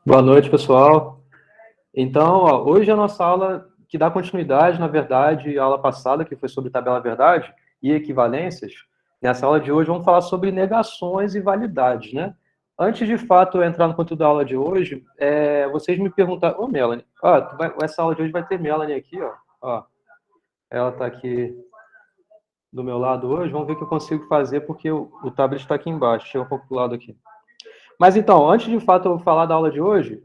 Boa noite, pessoal. Então, hoje a nossa aula, que dá continuidade, na verdade, à aula passada, que foi sobre tabela verdade e equivalências. Nessa aula de hoje, vamos falar sobre negações e validades, né? Antes, de fato, entrar no conteúdo da aula de hoje, vocês me perguntaram... Ô, Melanie, essa aula de hoje vai ter Melanie aqui, ó. Ela está aqui do meu lado hoje. Vamos ver o que eu consigo fazer, porque o tablet está aqui embaixo. Chega um pouco do lado aqui. Mas então, antes de fato eu falar da aula de hoje,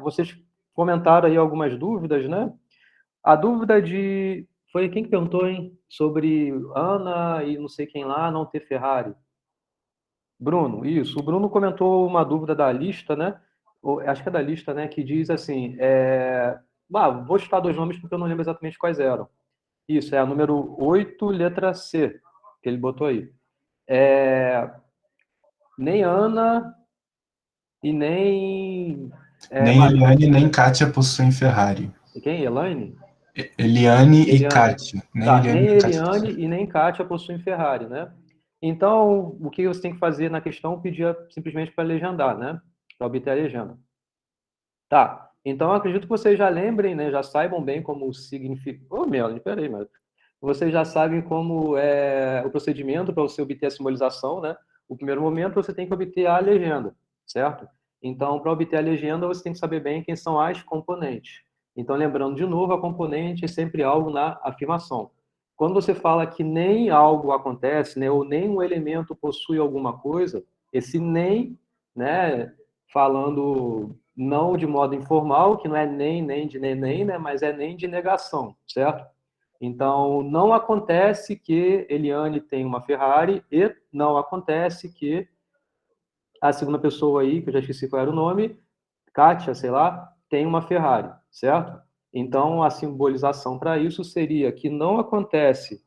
vocês comentaram aí algumas dúvidas, né? A dúvida de... Foi quem que perguntou, hein? Sobre Ana e não sei quem lá não ter Ferrari. Bruno, isso. O Bruno comentou uma dúvida da lista, né? Acho que é da lista, né? Que diz assim... vou citar dois nomes porque eu não lembro exatamente quais eram. Isso, é a número 8, letra C, que ele botou aí. Nem Ana e nem... nem Eliane nem Kátia possuem Ferrari. E quem? Elaine? Eliane e Kátia. Nem Eliane e nem Kátia possuem Ferrari, né? Então, o que você tem que fazer na questão? Pedir simplesmente para legendar, né? Para obter a legenda. Tá. Então, acredito que vocês já lembrem, né? Já saibam bem como significa... Ô, Melanie, peraí, mas... Vocês já sabem como é o procedimento para você obter a simbolização, né? O primeiro momento, você tem que obter a legenda, certo? Então, para obter a legenda, você tem que saber bem quem são as componentes. Então, lembrando de novo, a componente é sempre algo na afirmação. Quando você fala que nem algo acontece, né, ou nem um elemento possui alguma coisa, esse nem, né, falando não de modo informal, que não é nem de nem, né, mas é nem de negação, certo? Então, não acontece que Eliane tem uma Ferrari e não acontece que a segunda pessoa aí, que eu já esqueci qual era o nome, Kátia, sei lá, tem uma Ferrari, certo? Então, a simbolização para isso seria que não acontece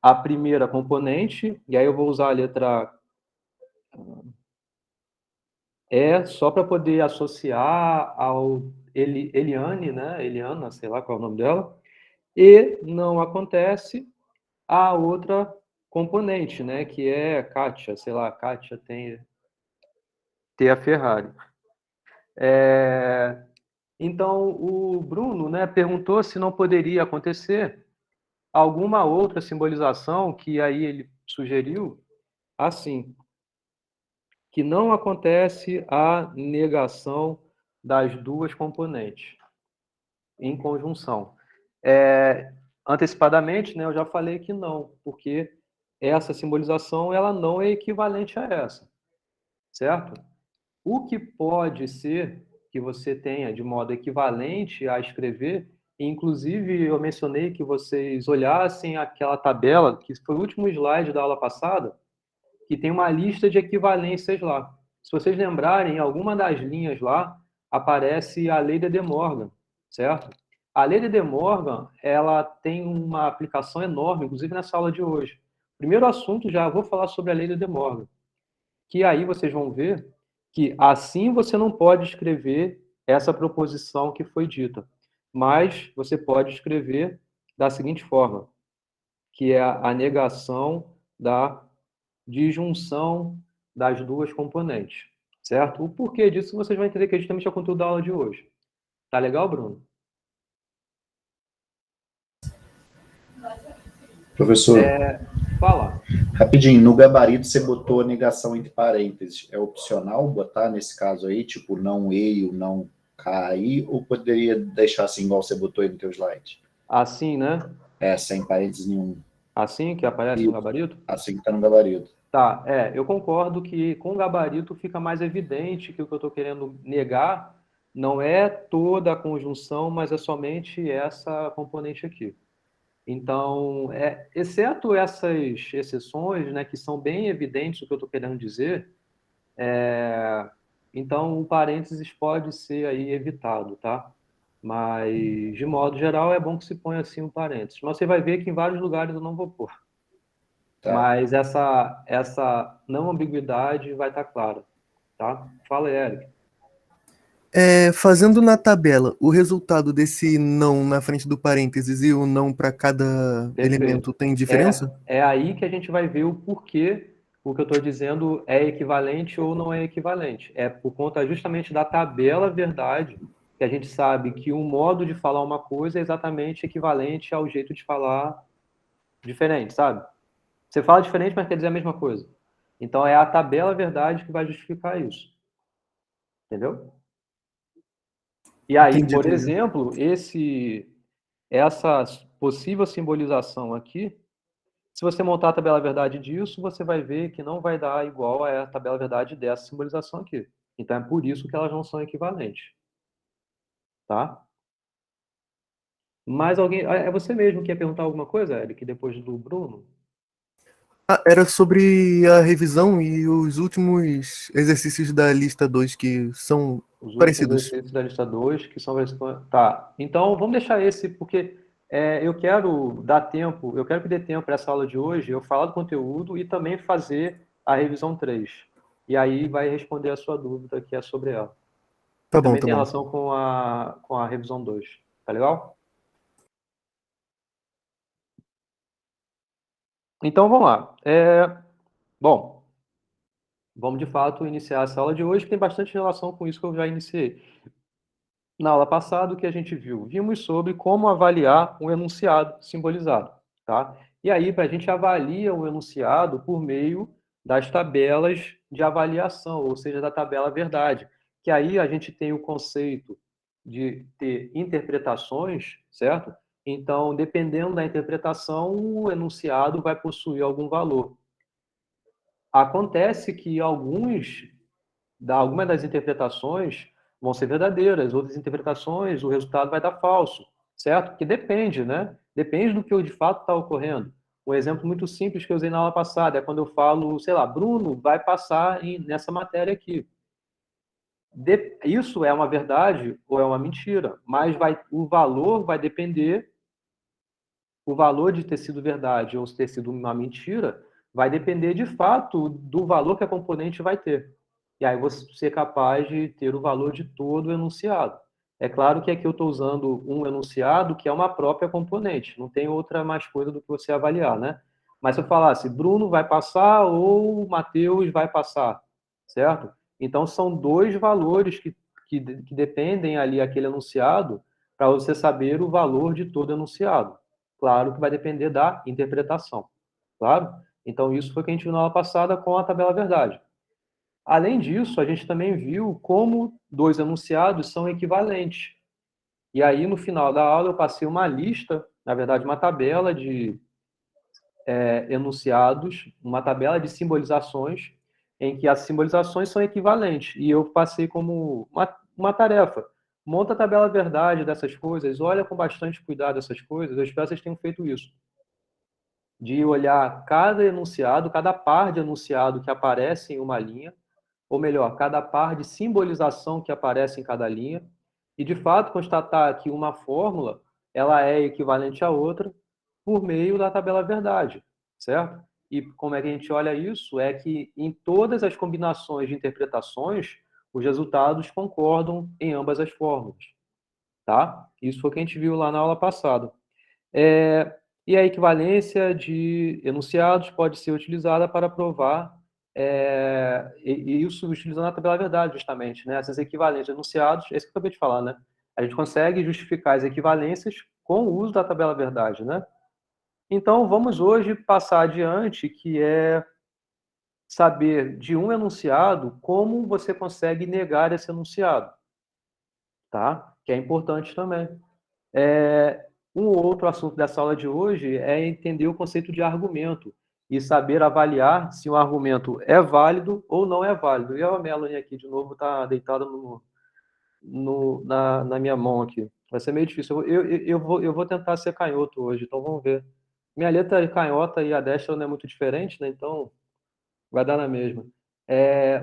a primeira componente, e aí eu vou usar a letra E só para poder associar ao Eliane, né? Eliana, sei lá qual é o nome dela, e não acontece a outra componente, né? Que é Kátia, sei lá, Kátia tem a Ferrari. Então, o Bruno, né, perguntou se não poderia acontecer alguma outra simbolização que aí ele sugeriu, assim, que não acontece a negação das duas componentes em conjunção. Antecipadamente, né, eu já falei que não, porque essa simbolização ela não é equivalente a essa, certo? O que pode ser que você tenha de modo equivalente a escrever, inclusive eu mencionei que vocês olhassem aquela tabela, que foi o último slide da aula passada, que tem uma lista de equivalências lá. Se vocês lembrarem, em alguma das linhas lá, aparece a lei de De Morgan, certo? A lei de De Morgan, ela tem uma aplicação enorme, inclusive nessa aula de hoje. Primeiro assunto, já vou falar sobre a lei de De Morgan, que aí vocês vão ver que assim você não pode escrever essa proposição que foi dita, mas você pode escrever da seguinte forma, que é a negação da disjunção das duas componentes, certo? O porquê disso vocês vão entender que é justamente o conteúdo da aula de hoje. Tá legal, Bruno? Professor, Fala. rapidinho, no gabarito você botou a negação entre parênteses. É opcional botar nesse caso aí, tipo, não E e o não K aí, ou poderia deixar assim igual você botou aí no teu slide? Assim, né? Sem parênteses nenhum. Assim que aparece no gabarito? Assim que tá no gabarito. Tá, eu concordo que com o gabarito fica mais evidente que o que eu estou querendo negar não é toda a conjunção, mas é somente essa componente aqui. Então, exceto essas exceções, né, que são bem evidentes do que eu estou querendo dizer, então o parênteses pode ser aí evitado, tá? Mas, de modo geral, é bom que se ponha assim um parênteses. Mas você vai ver que em vários lugares eu não vou pôr. Tá. Mas essa não ambiguidade vai estar clara, tá? Fala aí, Eric. Fazendo na tabela o resultado desse não na frente do parênteses e o não para cada Perfeito. elemento tem diferença? É aí que a gente vai ver o porquê o que eu estou dizendo é equivalente ou não é equivalente. É por conta justamente da tabela verdade, que a gente sabe que um modo de falar uma coisa é exatamente equivalente ao jeito de falar diferente, sabe? Você fala diferente, mas quer dizer a mesma coisa. Então é a tabela verdade que vai justificar isso. Entendeu? E aí, Entendi, por entendi. exemplo, essa possível simbolização aqui, se você montar a tabela verdade disso, você vai ver que não vai dar igual a tabela verdade dessa simbolização aqui. Então é por isso que elas não são equivalentes. Tá? Mais alguém? É você mesmo que quer perguntar alguma coisa, Eric, depois do Bruno? Ah, era sobre a revisão e os últimos exercícios da lista 2 que são Os últimos parecidos. exercícios da lista 2, que são versões. Tá. Então, vamos deixar esse, porque eu quero dar tempo, eu quero que dê tempo para essa aula de hoje, eu falar do conteúdo e também fazer a revisão 3. E aí vai responder a sua dúvida, que é sobre ela. Tá E bom, também tá tem bom. relação com a revisão 2. Tá legal? Então, vamos lá. Bom, vamos de fato iniciar essa aula de hoje, que tem bastante relação com isso que eu já iniciei. Na aula passada, o que a gente viu? Vimos sobre como avaliar um enunciado simbolizado, tá? E aí, a gente avalia o enunciado por meio das tabelas de avaliação, ou seja, da tabela verdade, que aí a gente tem o conceito de ter interpretações, certo? Então, dependendo da interpretação, o enunciado vai possuir algum valor. Acontece que algumas das interpretações vão ser verdadeiras, outras interpretações, o resultado vai dar falso, certo? Porque depende, né? Depende do que de fato está ocorrendo. Um exemplo muito simples que eu usei na aula passada é quando eu falo, sei lá, Bruno vai passar nessa matéria aqui. Isso é uma verdade ou é uma mentira, mas o valor vai depender, o valor de ter sido verdade ou ter sido uma mentira vai depender de fato do valor que a componente vai ter. E aí você ser capaz de ter o valor de todo o enunciado. É claro que aqui eu estou usando um enunciado que é uma própria componente, não tem outra mais coisa do que você avaliar, né? Mas se eu falasse Bruno vai passar ou Matheus vai passar, certo? Então são dois valores que dependem ali aquele enunciado para você saber o valor de todo enunciado. Claro que vai depender da interpretação, claro? Então isso foi o que a gente viu na aula passada com a tabela verdade. Além disso, a gente também viu como dois enunciados são equivalentes. E aí, no final da aula, eu passei uma lista, na verdade, uma tabela de enunciados, uma tabela de simbolizações, em que as simbolizações são equivalentes. E eu passei como uma tarefa. Monta a tabela verdade dessas coisas, olha com bastante cuidado essas coisas. Eu espero que vocês tenham feito isso. De olhar cada enunciado, cada par de enunciado que aparece em uma linha, ou melhor, cada par de simbolização que aparece em cada linha, e de fato constatar que uma fórmula ela é equivalente à outra por meio da tabela verdade, certo? E como é que a gente olha isso? É que em todas as combinações de interpretações, os resultados concordam em ambas as fórmulas, tá? Isso foi o que a gente viu lá na aula passada. E a equivalência de enunciados pode ser utilizada para provar e isso utilizando a tabela verdade, justamente, né? Essas equivalências de enunciados, é isso que eu acabei de falar, né? A gente consegue justificar as equivalências com o uso da tabela verdade, né? Então, vamos hoje passar adiante, que é saber de um enunciado como você consegue negar esse enunciado, tá? Que é importante também. Um outro assunto dessa aula de hoje é entender o conceito de argumento e saber avaliar se um argumento é válido ou não é válido. E a Melanie aqui, de novo, está deitada na minha mão aqui. Vai ser meio difícil. Eu vou tentar ser canhoto hoje, então vamos ver. Minha letra é canhota e a destra não é muito diferente, né? Então vai dar na mesma.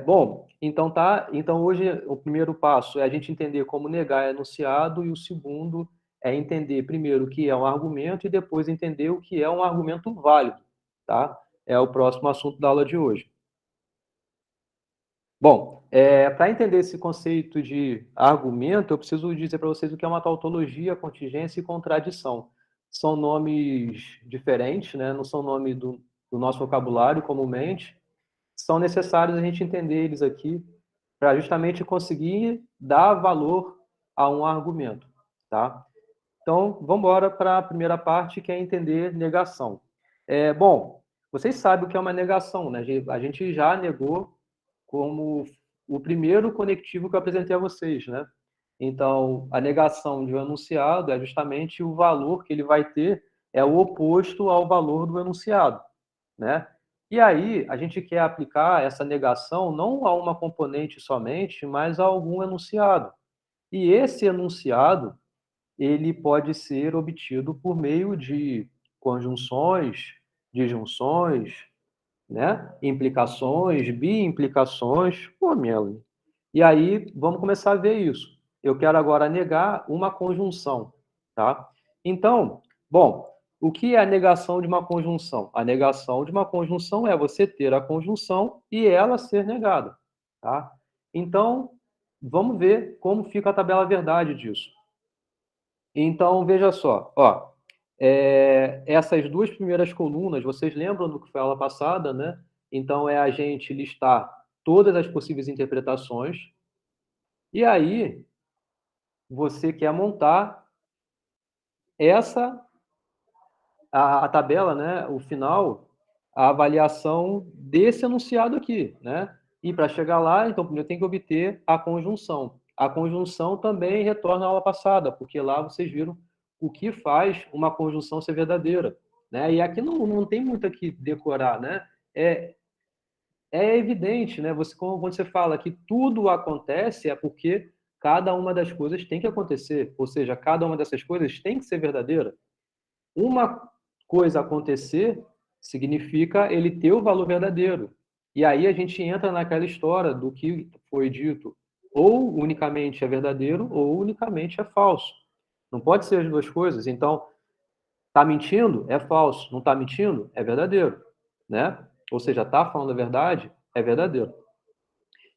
Bom, então tá. Então hoje o primeiro passo é a gente entender como negar enunciado e o segundo é entender primeiro o que é um argumento e depois entender o que é um argumento válido, tá? É o próximo assunto da aula de hoje. Bom, para entender esse conceito de argumento, eu preciso dizer para vocês o que é uma tautologia, contingência e contradição. São nomes diferentes, né? Não são nomes do nosso vocabulário comumente. são necessários a gente entender eles aqui para justamente conseguir dar valor a um argumento, tá? Então, vamos embora para a primeira parte, que é entender negação. Bom, vocês sabem o que é uma negação, né? A gente já negou como o primeiro conectivo que eu apresentei a vocês, né? Então, a negação de um enunciado é justamente o valor que ele vai ter é o oposto ao valor do enunciado, né? E aí, a gente quer aplicar essa negação não a uma componente somente, mas a algum enunciado. E esse enunciado, ele pode ser obtido por meio de conjunções, disjunções, né? Implicações, biimplicações, pô, Melanie. E aí, vamos começar a ver isso. Eu quero agora negar uma conjunção, tá? Então, bom, o que é a negação de uma conjunção? A negação de uma conjunção é você ter a conjunção e ela ser negada, tá? Então, vamos ver como fica a tabela verdade disso. Então, veja só, ó, essas duas primeiras colunas, vocês lembram do que foi a aula passada, né? Então, é a gente listar todas as possíveis interpretações, e aí você quer montar a tabela, né? O final, a avaliação desse enunciado aqui, né? E para chegar lá, então, primeiro tem que obter a conjunção. A conjunção também retorna à aula passada, porque lá vocês viram o que faz uma conjunção ser verdadeira, né? E aqui não tem muito aqui decorar, né? É evidente, né? Quando você fala que tudo acontece, é porque cada uma das coisas tem que acontecer, ou seja, cada uma dessas coisas tem que ser verdadeira. Uma coisa acontecer significa ele ter o valor verdadeiro. E aí a gente entra naquela história do que foi dito, ou unicamente é verdadeiro ou unicamente é falso. Não pode ser as duas coisas. Então, está mentindo? É falso. Não está mentindo? É verdadeiro, né? Ou seja, está falando a verdade? É verdadeiro.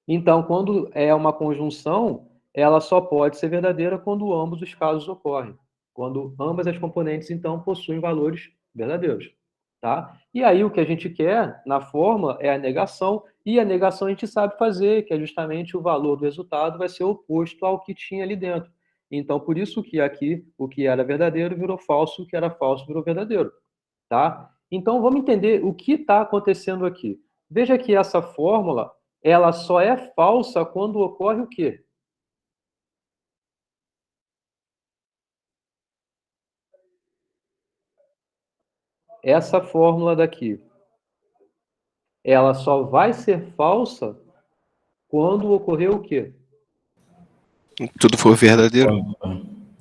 Então, quando é uma conjunção, ela só pode ser verdadeira quando ambos os casos ocorrem. Quando ambas as componentes, então, possuem valores verdadeiros. Tá? E aí, o que a gente quer na fórmula é a negação, e a negação a gente sabe fazer, que é justamente o valor do resultado vai ser oposto ao que tinha ali dentro. Então, por isso que aqui o que era verdadeiro virou falso, o que era falso virou verdadeiro. Tá? Então, vamos entender o que está acontecendo aqui. Veja que essa fórmula ela só é falsa quando ocorre o quê? Essa fórmula daqui. Ela só vai ser falsa quando ocorrer o quê? Tudo for verdadeiro.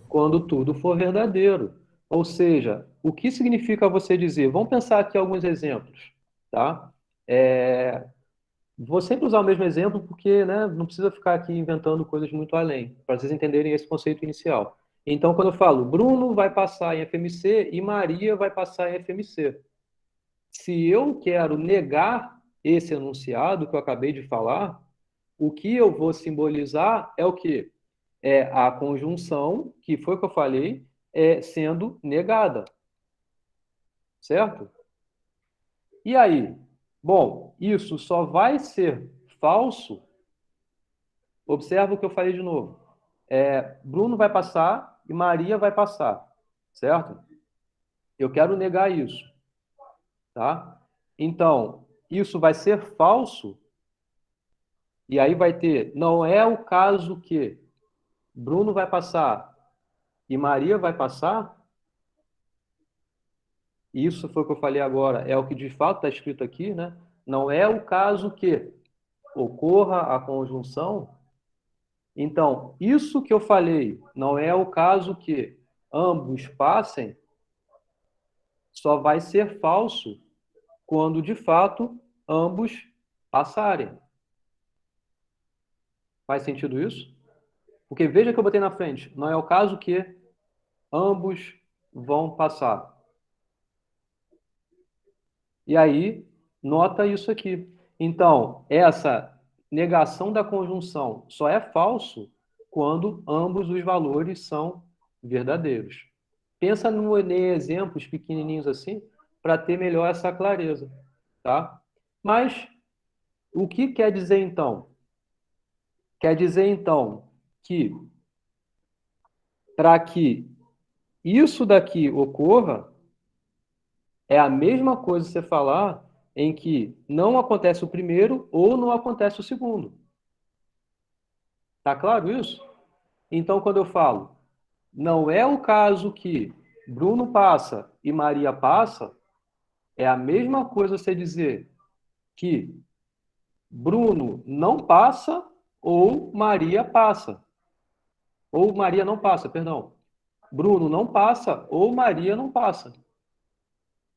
Quando tudo for verdadeiro. Ou seja, o que significa você dizer? Vamos pensar aqui alguns exemplos, tá? Vou sempre usar o mesmo exemplo porque, né, não precisa ficar aqui inventando coisas muito além, para vocês entenderem esse conceito inicial. Então, quando eu falo Bruno vai passar em FMC e Maria vai passar em FMC. Se eu quero negar esse enunciado que eu acabei de falar, o que eu vou simbolizar é o quê? É a conjunção, que foi o que eu falei, sendo negada. Certo? E aí? Bom, isso só vai ser falso. Observa o que eu falei de novo. Bruno vai passar e Maria vai passar. Certo? Eu quero negar isso. Tá? Então, isso vai ser falso. E aí vai ter, não é o caso que Bruno vai passar e Maria vai passar. Isso foi o que eu falei agora, é o que de fato está escrito aqui, né? Não é o caso que ocorra a conjunção. Então, isso que eu falei, não é o caso que ambos passem, só vai ser falso quando de fato ambos passarem. Faz sentido isso? Porque veja que eu botei na frente, não é o caso que ambos vão passar. E aí, nota isso aqui. Então, essa negação da conjunção só é falso quando ambos os valores são verdadeiros. Pensa em exemplos pequenininhos assim, para ter melhor essa clareza, tá? Mas O que quer dizer, então? Quer dizer, então, que para que isso daqui ocorra, é a mesma coisa você falar em que não acontece o primeiro ou não acontece o segundo. Tá claro isso? Então, quando eu falo, não é o caso que Bruno passa e Maria passa, é a mesma coisa você dizer que Bruno não passa ou Maria passa. Ou Maria não passa, perdão. Bruno não passa ou Maria não passa.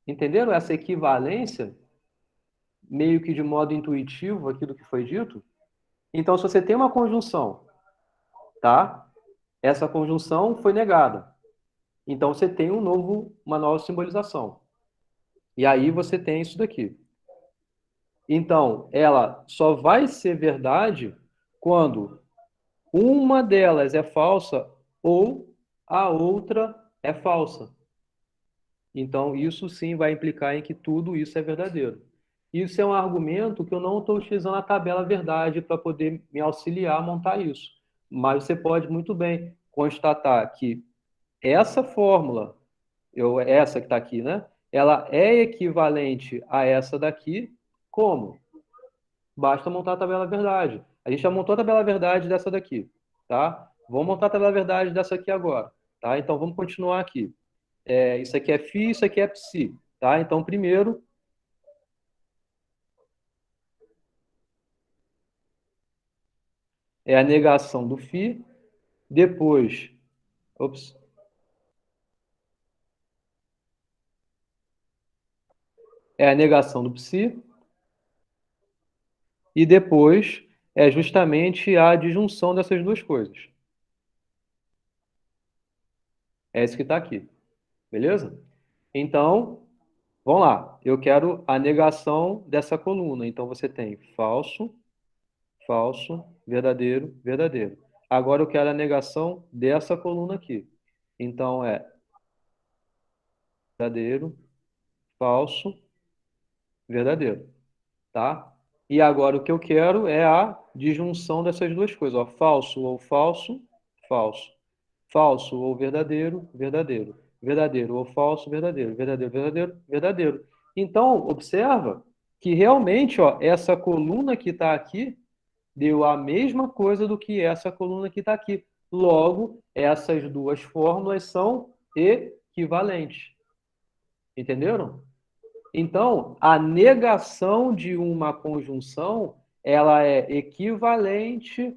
Entenderam essa equivalência, meio que de modo intuitivo, aquilo que foi dito? Então, se você tem uma conjunção, tá? Essa conjunção foi negada. Então, você tem uma nova simbolização. E aí você tem isso daqui. Então, ela só vai ser verdade quando uma delas é falsa ou a outra é falsa. Então, isso sim vai implicar em que tudo isso é verdadeiro. Isso é um argumento que eu não estou utilizando a tabela verdade para poder me auxiliar a montar isso. Mas você pode muito bem constatar que essa fórmula, essa que está aqui, né? Ela é equivalente a essa daqui, como? Basta montar a tabela verdade. A gente já montou a tabela verdade dessa daqui, tá? Vamos montar a tabela verdade dessa aqui agora, tá? Então, vamos continuar aqui. Isso aqui é φ, isso aqui é psi, tá? Então, primeiro, é a negação do φ, depois, é a negação do psi, e depois é justamente a disjunção dessas duas coisas. É isso que está aqui, beleza? Então, vamos lá. Eu quero a negação dessa coluna. Então, você tem falso, falso, verdadeiro, verdadeiro. Agora eu quero a negação dessa coluna aqui. Então, é verdadeiro, falso, verdadeiro, tá? E agora o que eu quero é a disjunção dessas duas coisas, ó, falso ou falso, falso. Falso ou verdadeiro, verdadeiro. Verdadeiro ou falso, verdadeiro. Verdadeiro, verdadeiro, verdadeiro. Então, observa que realmente, ó, essa coluna que está aqui deu a mesma coisa do que essa coluna que está aqui. Logo, essas duas fórmulas são equivalentes. Entenderam? Então, a negação de uma conjunção, ela é equivalente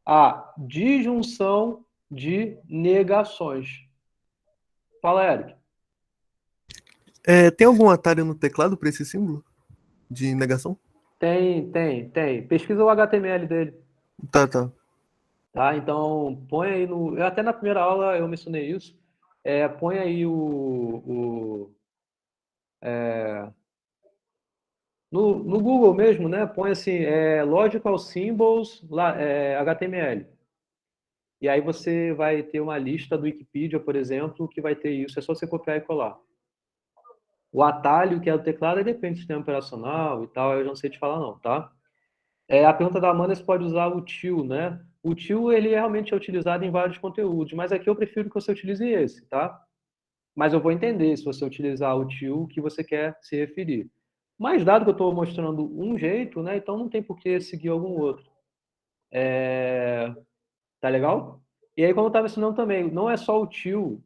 à disjunção de negações. Fala, Eric. Tem algum atalho no teclado para esse símbolo de negação? Tem. Pesquisa o HTML dele. Tá. Tá? Então, põe aí no... Até na primeira aula eu mencionei isso. Põe aí no Google mesmo, né? Põe assim, Logical Symbols HTML. E aí você vai ter uma lista do Wikipedia, por exemplo, que vai ter isso. É só você copiar e colar. O atalho, que é do teclado, depende do sistema operacional e tal. Eu não sei te falar não, tá? A pergunta da Amanda, você pode usar o til, né? O til, ele realmente é utilizado em vários conteúdos, mas aqui eu prefiro que você utilize esse, tá? Mas eu vou entender se você utilizar o til que você quer se referir. Mas dado que eu estou mostrando um jeito, né? Então não tem por que seguir algum outro. Tá legal? E aí, como eu estava ensinando também, não é só o til,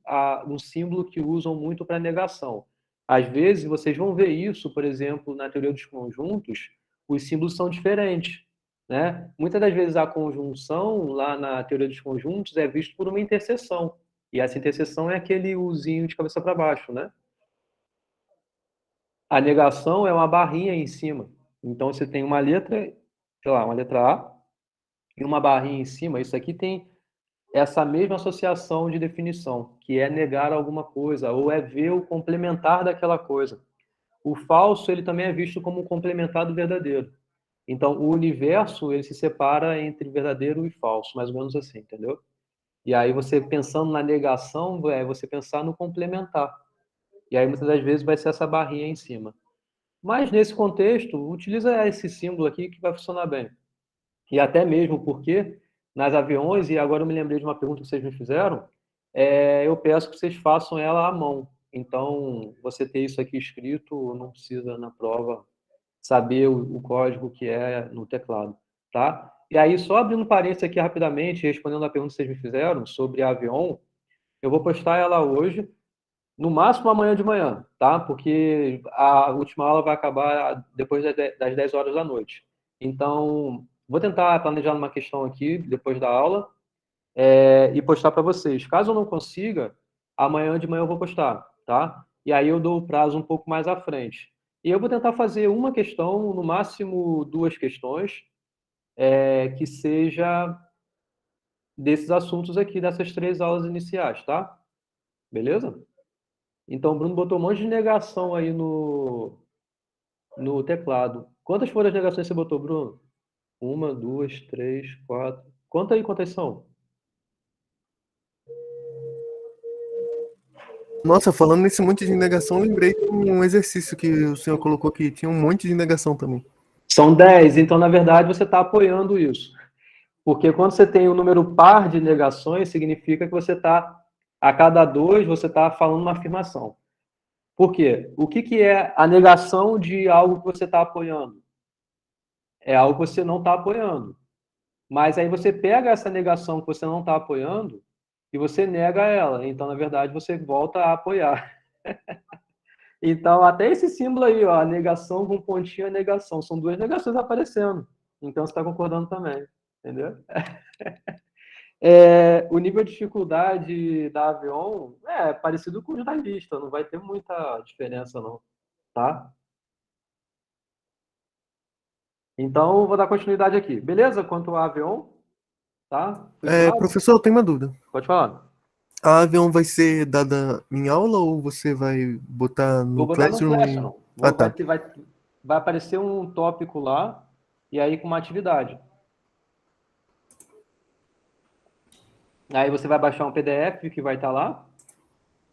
um símbolo que usam muito para negação. Às vezes, vocês vão ver isso, por exemplo, na teoria dos conjuntos, os símbolos são diferentes. Né? Muitas das vezes a conjunção, lá na teoria dos conjuntos, é visto por uma interseção. E essa interseção é aquele uzinho de cabeça para baixo. Né? A negação é uma barrinha em cima. Então, você tem uma letra, sei lá, uma letra A, e uma barrinha em cima. Isso aqui tem essa mesma associação de definição, que é negar alguma coisa, ou é ver o complementar daquela coisa. O falso, ele também é visto como um complementar do verdadeiro. Então, o universo, ele se separa entre verdadeiro e falso, mais ou menos assim, entendeu? E aí, você pensando na negação, é você pensar no complementar. E aí, muitas das vezes, vai ser essa barrinha em cima. Mas nesse contexto, utiliza esse símbolo aqui que vai funcionar bem. E até mesmo porque nas aviões, e agora eu me lembrei de uma pergunta que vocês me fizeram, eu peço que vocês façam ela à mão. Então, você ter isso aqui escrito, não precisa na prova saber o código que é no teclado, tá? E aí, só abrindo parênteses aqui rapidamente, respondendo a pergunta que vocês me fizeram sobre a Avion, eu vou postar ela hoje, no máximo amanhã de manhã, tá? Porque a última aula vai acabar depois das 10 horas da noite. Então, vou tentar planejar uma questão aqui, depois da aula, e postar para vocês. Caso eu não consiga, amanhã de manhã eu vou postar, tá? E aí eu dou o prazo um pouco mais à frente. E eu vou tentar fazer uma questão, no máximo duas questões, que seja desses assuntos aqui, dessas 3 aulas iniciais, tá? Beleza? Então, o Bruno botou um monte de negação aí no teclado. Quantas foram as negações que você botou, Bruno? 1, 2, 3, 4. Conta aí quantas são. Nossa, falando nesse monte de negação, lembrei de um exercício que o senhor colocou aqui. Tinha um monte de negação também. São 10, então, na verdade, você está apoiando isso. Porque quando você tem um número par de negações, significa que você está, a cada 2, você está falando uma afirmação. Por quê? O que é a negação de algo que você está apoiando? É algo que você não está apoiando. Mas aí você pega essa negação que você não está apoiando e você nega ela. Então, na verdade, você volta a apoiar. Então, até esse símbolo aí, ó, a negação com pontinho é negação. São 2 negações aparecendo. Então, você está concordando também. Entendeu? O nível de dificuldade da Avion é parecido com o da lista. Não vai ter muita diferença, não. Tá? Então, vou dar continuidade aqui. Beleza? Quanto ao Avion, tá? Professor, eu tenho uma dúvida. Pode falar. A avião vai ser dada em aula ou você vai botar no Vou botar no Classroom? Classroom. Tá. Vai aparecer um tópico lá, e aí com uma atividade. Aí você vai baixar um PDF que vai estar lá,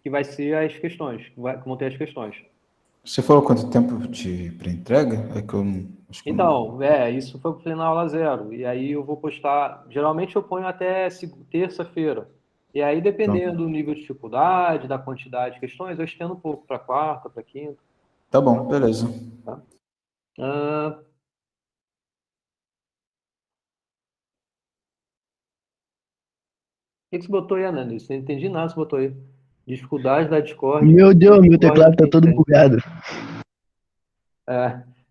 que vai ser as questões, que vão ter as questões. Você falou quanto tempo de pré-entrega? É que eu acho que Então, isso foi o que eu falei na aula 0. E aí eu vou postar. Geralmente eu ponho até terça-feira. E aí, dependendo do nível de dificuldade, da quantidade de questões, eu estendo um pouco para quarta, para quinta. Tá bom, beleza. Tá? O que você botou aí, Ananias? Não entendi nada que você botou aí. Dificuldade da Discord. Meu Deus, meu teclado tá todo bugado.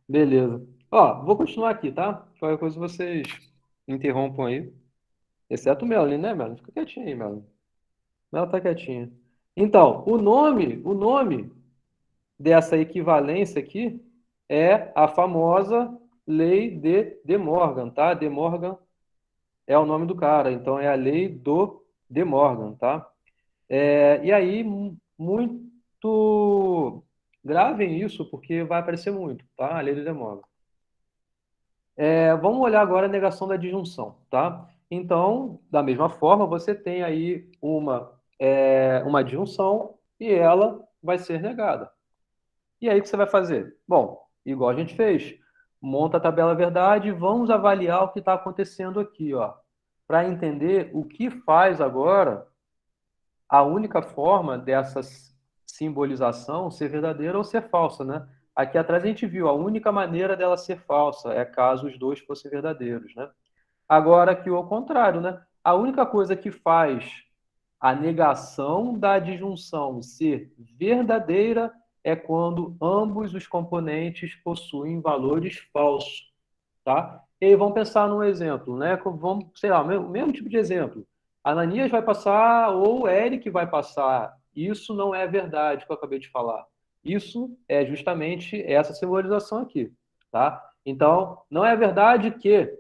Beleza. Ó, vou continuar aqui, tá? Qualquer coisa vocês interrompam aí. Exceto o Melanie, né, Melanie? Fica quietinho aí, Melanie. Ela tá quietinha. Então, o nome dessa equivalência aqui é a famosa lei de De Morgan, tá? De Morgan é o nome do cara, então é a lei do De Morgan, tá? E aí, muito gravem isso, porque vai aparecer muito, tá? A lei do De Morgan. Vamos olhar agora a negação da disjunção, tá? Então, da mesma forma, você tem aí uma disjunção e ela vai ser negada. E aí, o que você vai fazer? Bom, igual a gente fez, monta a tabela verdade e vamos avaliar o que está acontecendo aqui, ó, para entender o que faz agora a única forma dessa simbolização ser verdadeira ou ser falsa, né? Aqui atrás a gente viu, a única maneira dela ser falsa é caso os dois fossem verdadeiros, né? Agora aqui ao contrário, né? A única coisa que faz a negação da disjunção ser verdadeira é quando ambos os componentes possuem valores falsos, tá? E aí vamos pensar num exemplo, né? Vamos, sei lá, o mesmo tipo de exemplo. Ananias vai passar ou Eric vai passar. Isso não é verdade que eu acabei de falar. Isso é justamente essa simbolização aqui, tá? Então, não é verdade que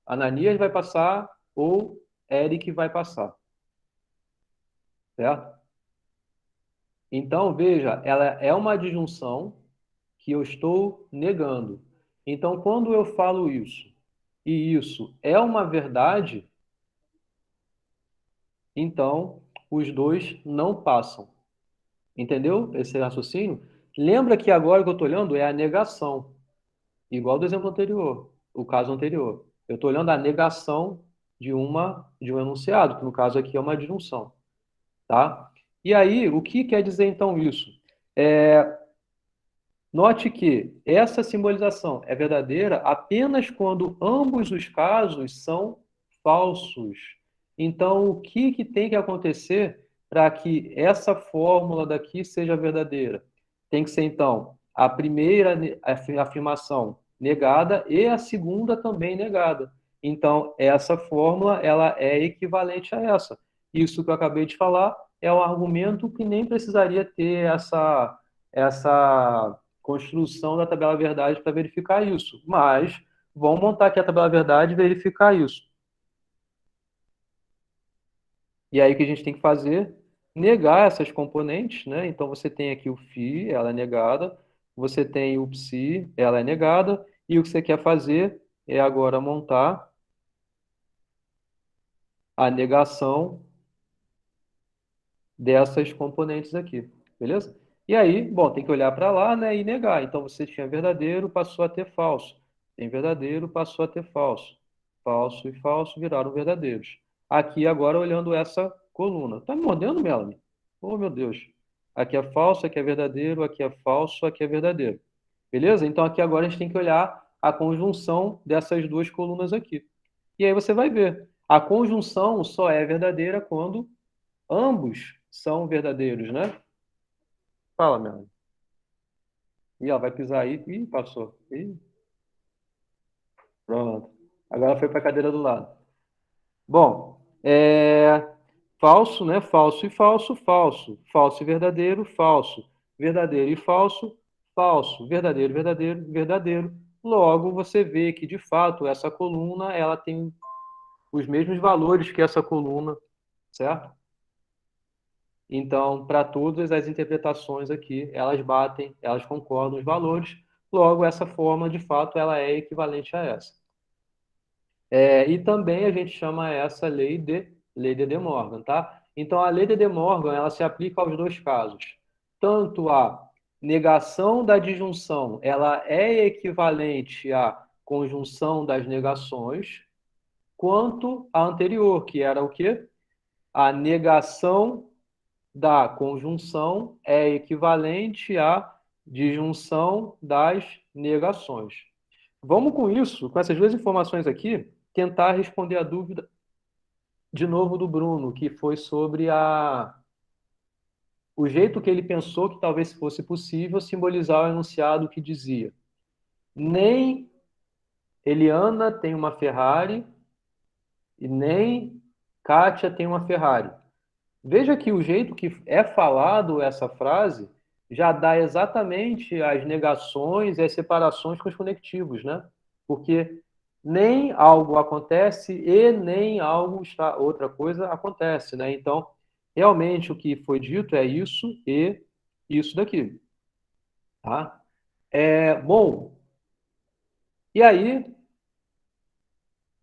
Ananias vai passar ou Eric vai passar. Certo? Então, veja, ela é uma disjunção que eu estou negando. Então, quando eu falo isso, e isso é uma verdade, então os dois não passam. Entendeu esse raciocínio? Lembra que agora que eu estou olhando é a negação, igual do exemplo anterior, o caso anterior. Eu estou olhando a negação de um enunciado, que no caso aqui é uma disjunção, tá? E aí, o que quer dizer então isso? Note que essa simbolização é verdadeira apenas quando ambos os casos são falsos. Então, o que tem que acontecer para que essa fórmula daqui seja verdadeira? Tem que ser, então, a primeira afirmação negada e a segunda também negada. Então, essa fórmula ela é equivalente a essa. Isso que eu acabei de falar é um argumento que nem precisaria ter essa construção da tabela verdade para verificar isso. Mas vamos montar aqui a tabela verdade e verificar isso. E aí o que a gente tem que fazer? Negar essas componentes, né? Então você tem aqui o φ, ela é negada, você tem o ψ, ela é negada, e o que você quer fazer é agora montar a negação dessas componentes aqui, beleza? E aí, bom, tem que olhar para lá, né, e negar. Então você tinha verdadeiro, passou a ter falso. Tem verdadeiro, passou a ter falso. Falso e falso viraram verdadeiros. Aqui agora olhando essa coluna. Tá me mordendo, Melanie? Oh, meu Deus. Aqui é falso, aqui é verdadeiro, aqui é falso, aqui é verdadeiro. Beleza? Então aqui agora a gente tem que olhar a conjunção dessas duas colunas aqui. E aí você vai ver. A conjunção só é verdadeira quando ambos são verdadeiros, né? Fala, meu. Ih, ela vai pisar aí. Ih, passou. Ih. Pronto. Agora foi para a cadeira do lado. Bom, falso, né? Falso e falso, falso. Falso e verdadeiro, falso. Verdadeiro e falso, falso. Verdadeiro, verdadeiro, verdadeiro. Logo, você vê que, de fato, essa coluna ela tem os mesmos valores que essa coluna, certo? Então, para todas as interpretações aqui, elas batem, elas concordam os valores. Logo, essa forma, de fato, ela é equivalente a essa. E também a gente chama essa lei de De Morgan, tá? Então, a lei de De Morgan, ela se aplica aos dois casos. Tanto a negação da disjunção, ela é equivalente à conjunção das negações, quanto a anterior, que era o quê? A negação da conjunção é equivalente à disjunção das negações. Vamos com isso, com essas duas informações aqui, tentar responder a dúvida de novo do Bruno, que foi sobre o jeito que ele pensou que talvez fosse possível simbolizar o enunciado que dizia: nem Eliana tem uma Ferrari e nem Kátia tem uma Ferrari. Veja que o jeito que é falado essa frase já dá exatamente as negações e as separações com os conectivos, né? Porque nem algo acontece e nem algo está, outra coisa acontece, né? Então, realmente o que foi dito é isso e isso daqui, tá? Bom, e aí,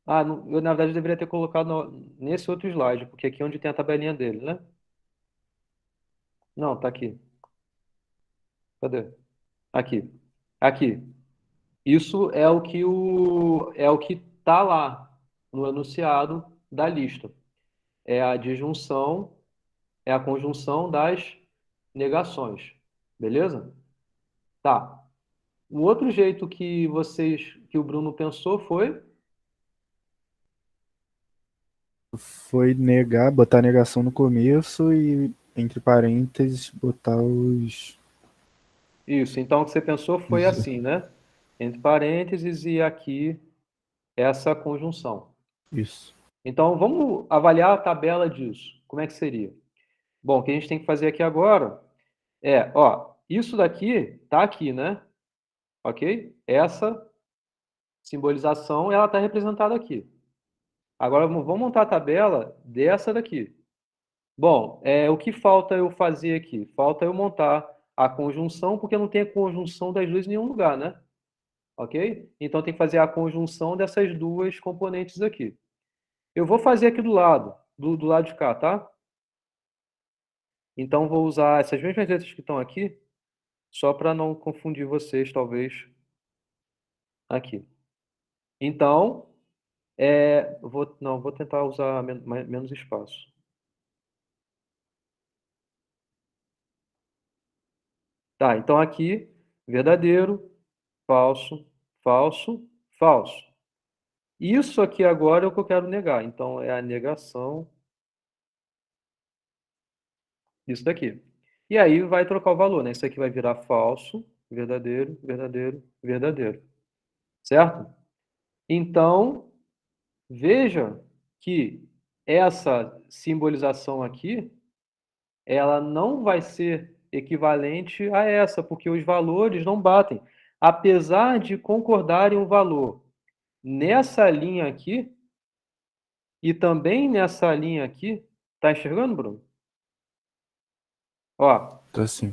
eu na verdade deveria ter colocado nesse outro slide, porque aqui é onde tem a tabelinha dele, né? Não, tá aqui. Cadê? Aqui. Aqui. Isso é o que está lá no enunciado da lista. É a disjunção, é a conjunção das negações. Beleza? Tá. Um outro jeito que o Bruno pensou foi Foi negar, botar a negação no começo e, entre parênteses, botar os. isso. Então, o que você pensou foi assim, né? Entre parênteses e aqui essa conjunção. Isso. Então, vamos avaliar a tabela disso. Como é que seria? Bom, o que a gente tem que fazer aqui agora isso daqui tá aqui, né? Ok? Essa simbolização, ela está representada aqui. Agora, vamos montar a tabela dessa daqui. Bom, o que falta eu fazer aqui? Falta eu montar a conjunção, porque não tem a conjunção das duas em nenhum lugar, né? Ok? Então, tem que fazer a conjunção dessas duas componentes aqui. Eu vou fazer aqui do lado de cá, tá? Então, vou usar essas mesmas letras que estão aqui, só para não confundir vocês, talvez, aqui. Então, vou tentar usar menos espaço. Tá, então aqui, verdadeiro, falso, falso, falso. Isso aqui agora é o que eu quero negar. Então, é a negação disso daqui. E aí vai trocar o valor, né? Isso aqui vai virar falso, verdadeiro, verdadeiro, verdadeiro. Certo? Então, veja que essa simbolização aqui, ela não vai ser equivalente a essa, porque os valores não batem. Apesar de concordarem o valor nessa linha aqui e também nessa linha aqui, tá enxergando, Bruno? Ó, Tô assim.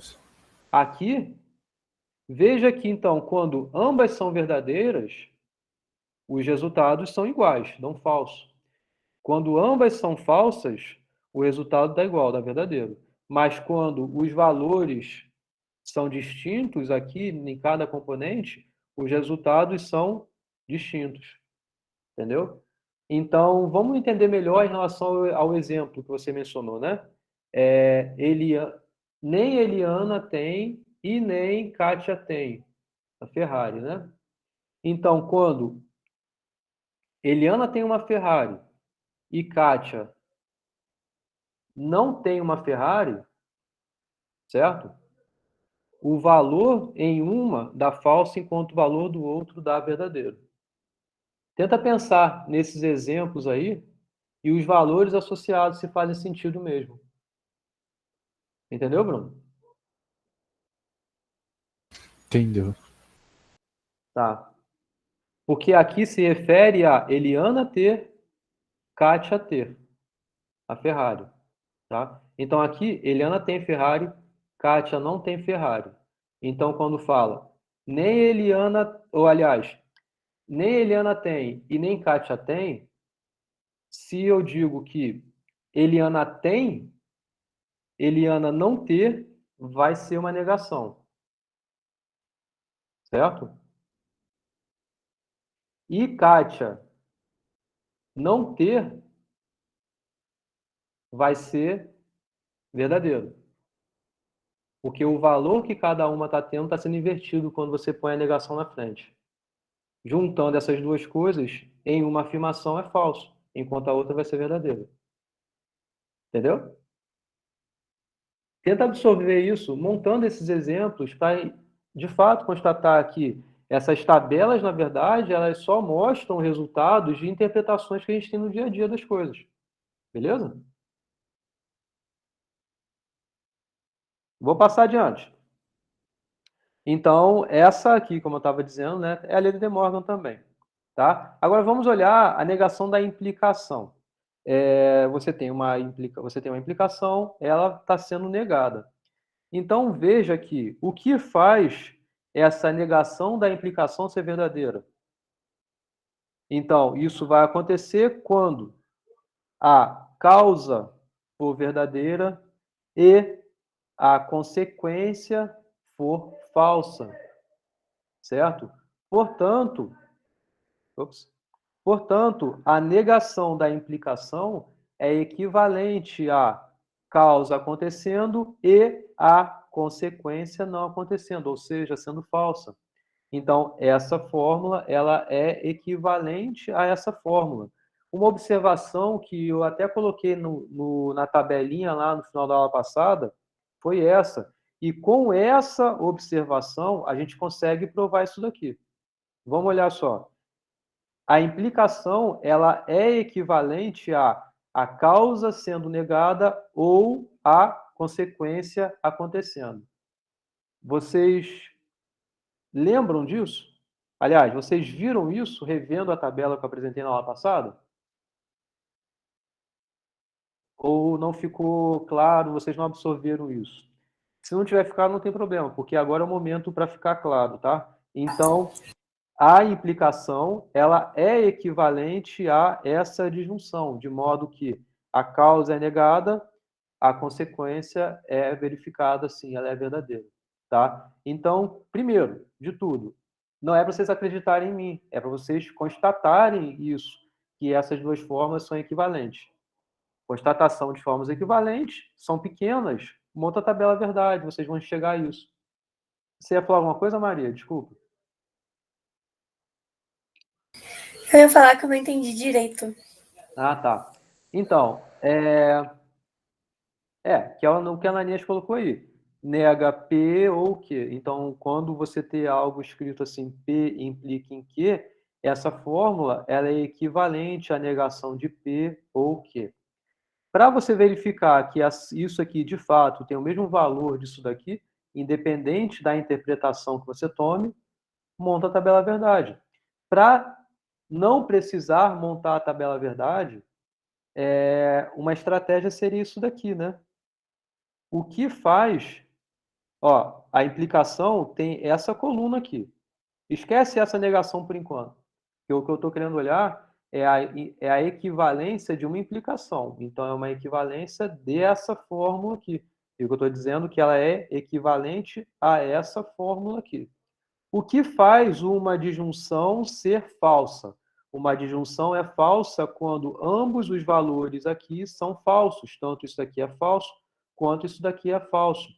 aqui, veja que então, quando ambas são verdadeiras, os resultados são iguais, não falsos. Quando ambas são falsas, o resultado dá igual, dá verdadeiro. Mas quando os valores são distintos aqui em cada componente, os resultados são distintos. Entendeu? Então, vamos entender melhor em relação ao exemplo que você mencionou, né? Nem Eliana tem e nem Kátia tem a Ferrari, né? Então, quando Eliana tem uma Ferrari e Kátia não tem uma Ferrari, certo? O valor em uma dá falso, enquanto o valor do outro dá verdadeiro. Tenta pensar nesses exemplos aí e os valores associados se fazem sentido mesmo. Entendeu, Bruno? Entendeu? Tá. Porque aqui se refere a Eliana ter, Kátia ter a Ferrari. Tá? Então aqui, Eliana tem Ferrari, Kátia não tem Ferrari. Então quando fala, nem Eliana, ou aliás, nem Eliana tem e nem Kátia tem, se eu digo que Eliana tem, Eliana não ter, vai ser uma negação. Certo? E Kátia não ter vai ser verdadeiro. Porque o valor que cada uma está tendo está sendo invertido quando você põe a negação na frente. Juntando essas duas coisas, em uma afirmação é falso, enquanto a outra vai ser verdadeira. Entendeu? Tenta absorver isso, montando esses exemplos, para, de fato, constatar que essas tabelas, na verdade, elas só mostram resultados de interpretações que a gente tem no dia a dia das coisas. Beleza? Vou passar adiante. Então, essa aqui, como eu estava dizendo, né, é a lei de De Morgan também. Tá? Agora, vamos olhar a negação da implicação. Você tem uma implicação, ela está sendo negada. Então, veja que o que faz essa negação da implicação ser verdadeira? Então, isso vai acontecer quando a causa for verdadeira e a consequência for falsa, certo? Portanto, a negação da implicação é equivalente à causa acontecendo e a consequência não acontecendo, ou seja, sendo falsa. Então, essa fórmula ela é equivalente a essa fórmula. Uma observação que eu até coloquei na tabelinha lá no final da aula passada foi essa. E com essa observação, a gente consegue provar isso daqui. Vamos olhar só. A implicação ela é equivalente a causa sendo negada ou a consequência acontecendo. Vocês lembram disso? Aliás, vocês viram isso revendo a tabela que eu apresentei na aula passada? Ou não ficou claro, vocês não absorveram isso? Se não tiver ficado, não tem problema, porque agora é o momento para ficar claro, tá? Então, a implicação ela é equivalente a essa disjunção, de modo que a causa é negada, a consequência é verificada, sim, ela é verdadeira. tá? Então, primeiro de tudo, não é para vocês acreditarem em mim, é para vocês constatarem isso, que essas duas fórmulas são equivalentes. Constatação de formas equivalentes são pequenas, monta a tabela verdade, vocês vão chegar a isso. Você ia falar alguma coisa, Maria? Desculpa. Eu ia falar que eu não entendi direito. Ah, tá. Então, que o que a Ananias colocou aí. Nega P ou Q. Então, quando você ter algo escrito assim, P implica em Q, essa fórmula ela é equivalente à negação de P ou Q. Para você verificar que isso aqui, de fato, tem o mesmo valor disso daqui, independente da interpretação que você tome, monta a tabela verdade. Para não precisar montar a tabela verdade, uma estratégia seria isso daqui, né? O que faz, ó, a implicação tem essa coluna aqui. Esquece essa negação por enquanto. Porque o que eu estou querendo olhar é a equivalência de uma implicação. Então, é uma equivalência dessa fórmula aqui. E o que eu estou dizendo é que ela é equivalente a essa fórmula aqui. O que faz uma disjunção ser falsa? Uma disjunção é falsa quando ambos os valores aqui são falsos. Tanto isso daqui é falso, quanto isso daqui é falso.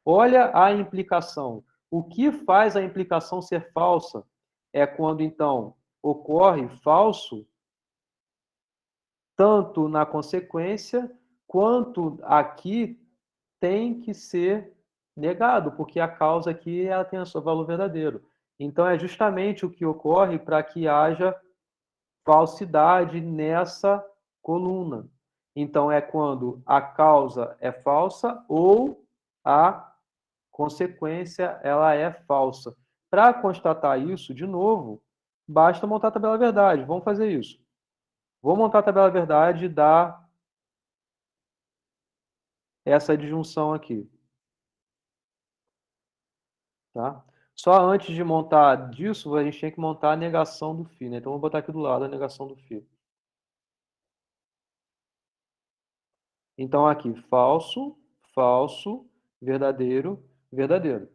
Olha a implicação. O que faz a implicação ser falsa é quando, então, ocorre falso tanto na consequência, quanto aqui tem que ser negado, porque a causa aqui ela tem o seu valor verdadeiro. Então, é justamente o que ocorre para que haja falsidade nessa coluna. Então, é quando a causa é falsa ou a consequência ela é falsa. Para constatar isso, de novo, basta montar a tabela verdade. Vamos fazer isso. Vou montar a tabela verdade e dar essa disjunção aqui. Tá? Só antes de montar disso, a gente tem que montar a negação do φ, né? Então, vou botar aqui do lado a negação do φ. Então, aqui, falso, falso, verdadeiro, verdadeiro.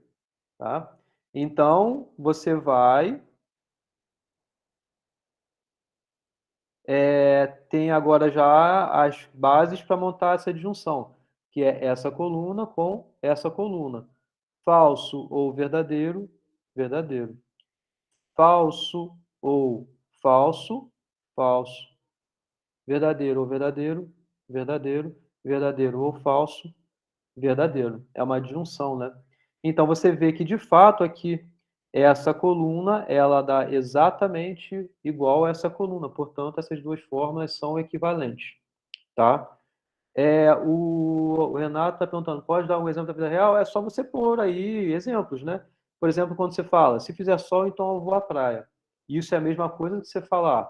Tá? Então, você vai... tem agora já as bases para montar essa disjunção, que é essa coluna com essa coluna. Falso ou verdadeiro, verdadeiro. Falso ou falso, falso. Verdadeiro ou verdadeiro, verdadeiro. Verdadeiro ou falso, verdadeiro. É uma disjunção, né? Então, você vê que, de fato, aqui, essa coluna, ela dá exatamente igual a essa coluna. Portanto, essas duas fórmulas são equivalentes, tá? O Renato está perguntando, pode dar um exemplo da vida real? É só você pôr aí exemplos, né? Por exemplo, quando você fala, se fizer sol, então eu vou à praia. Isso é a mesma coisa que você falar,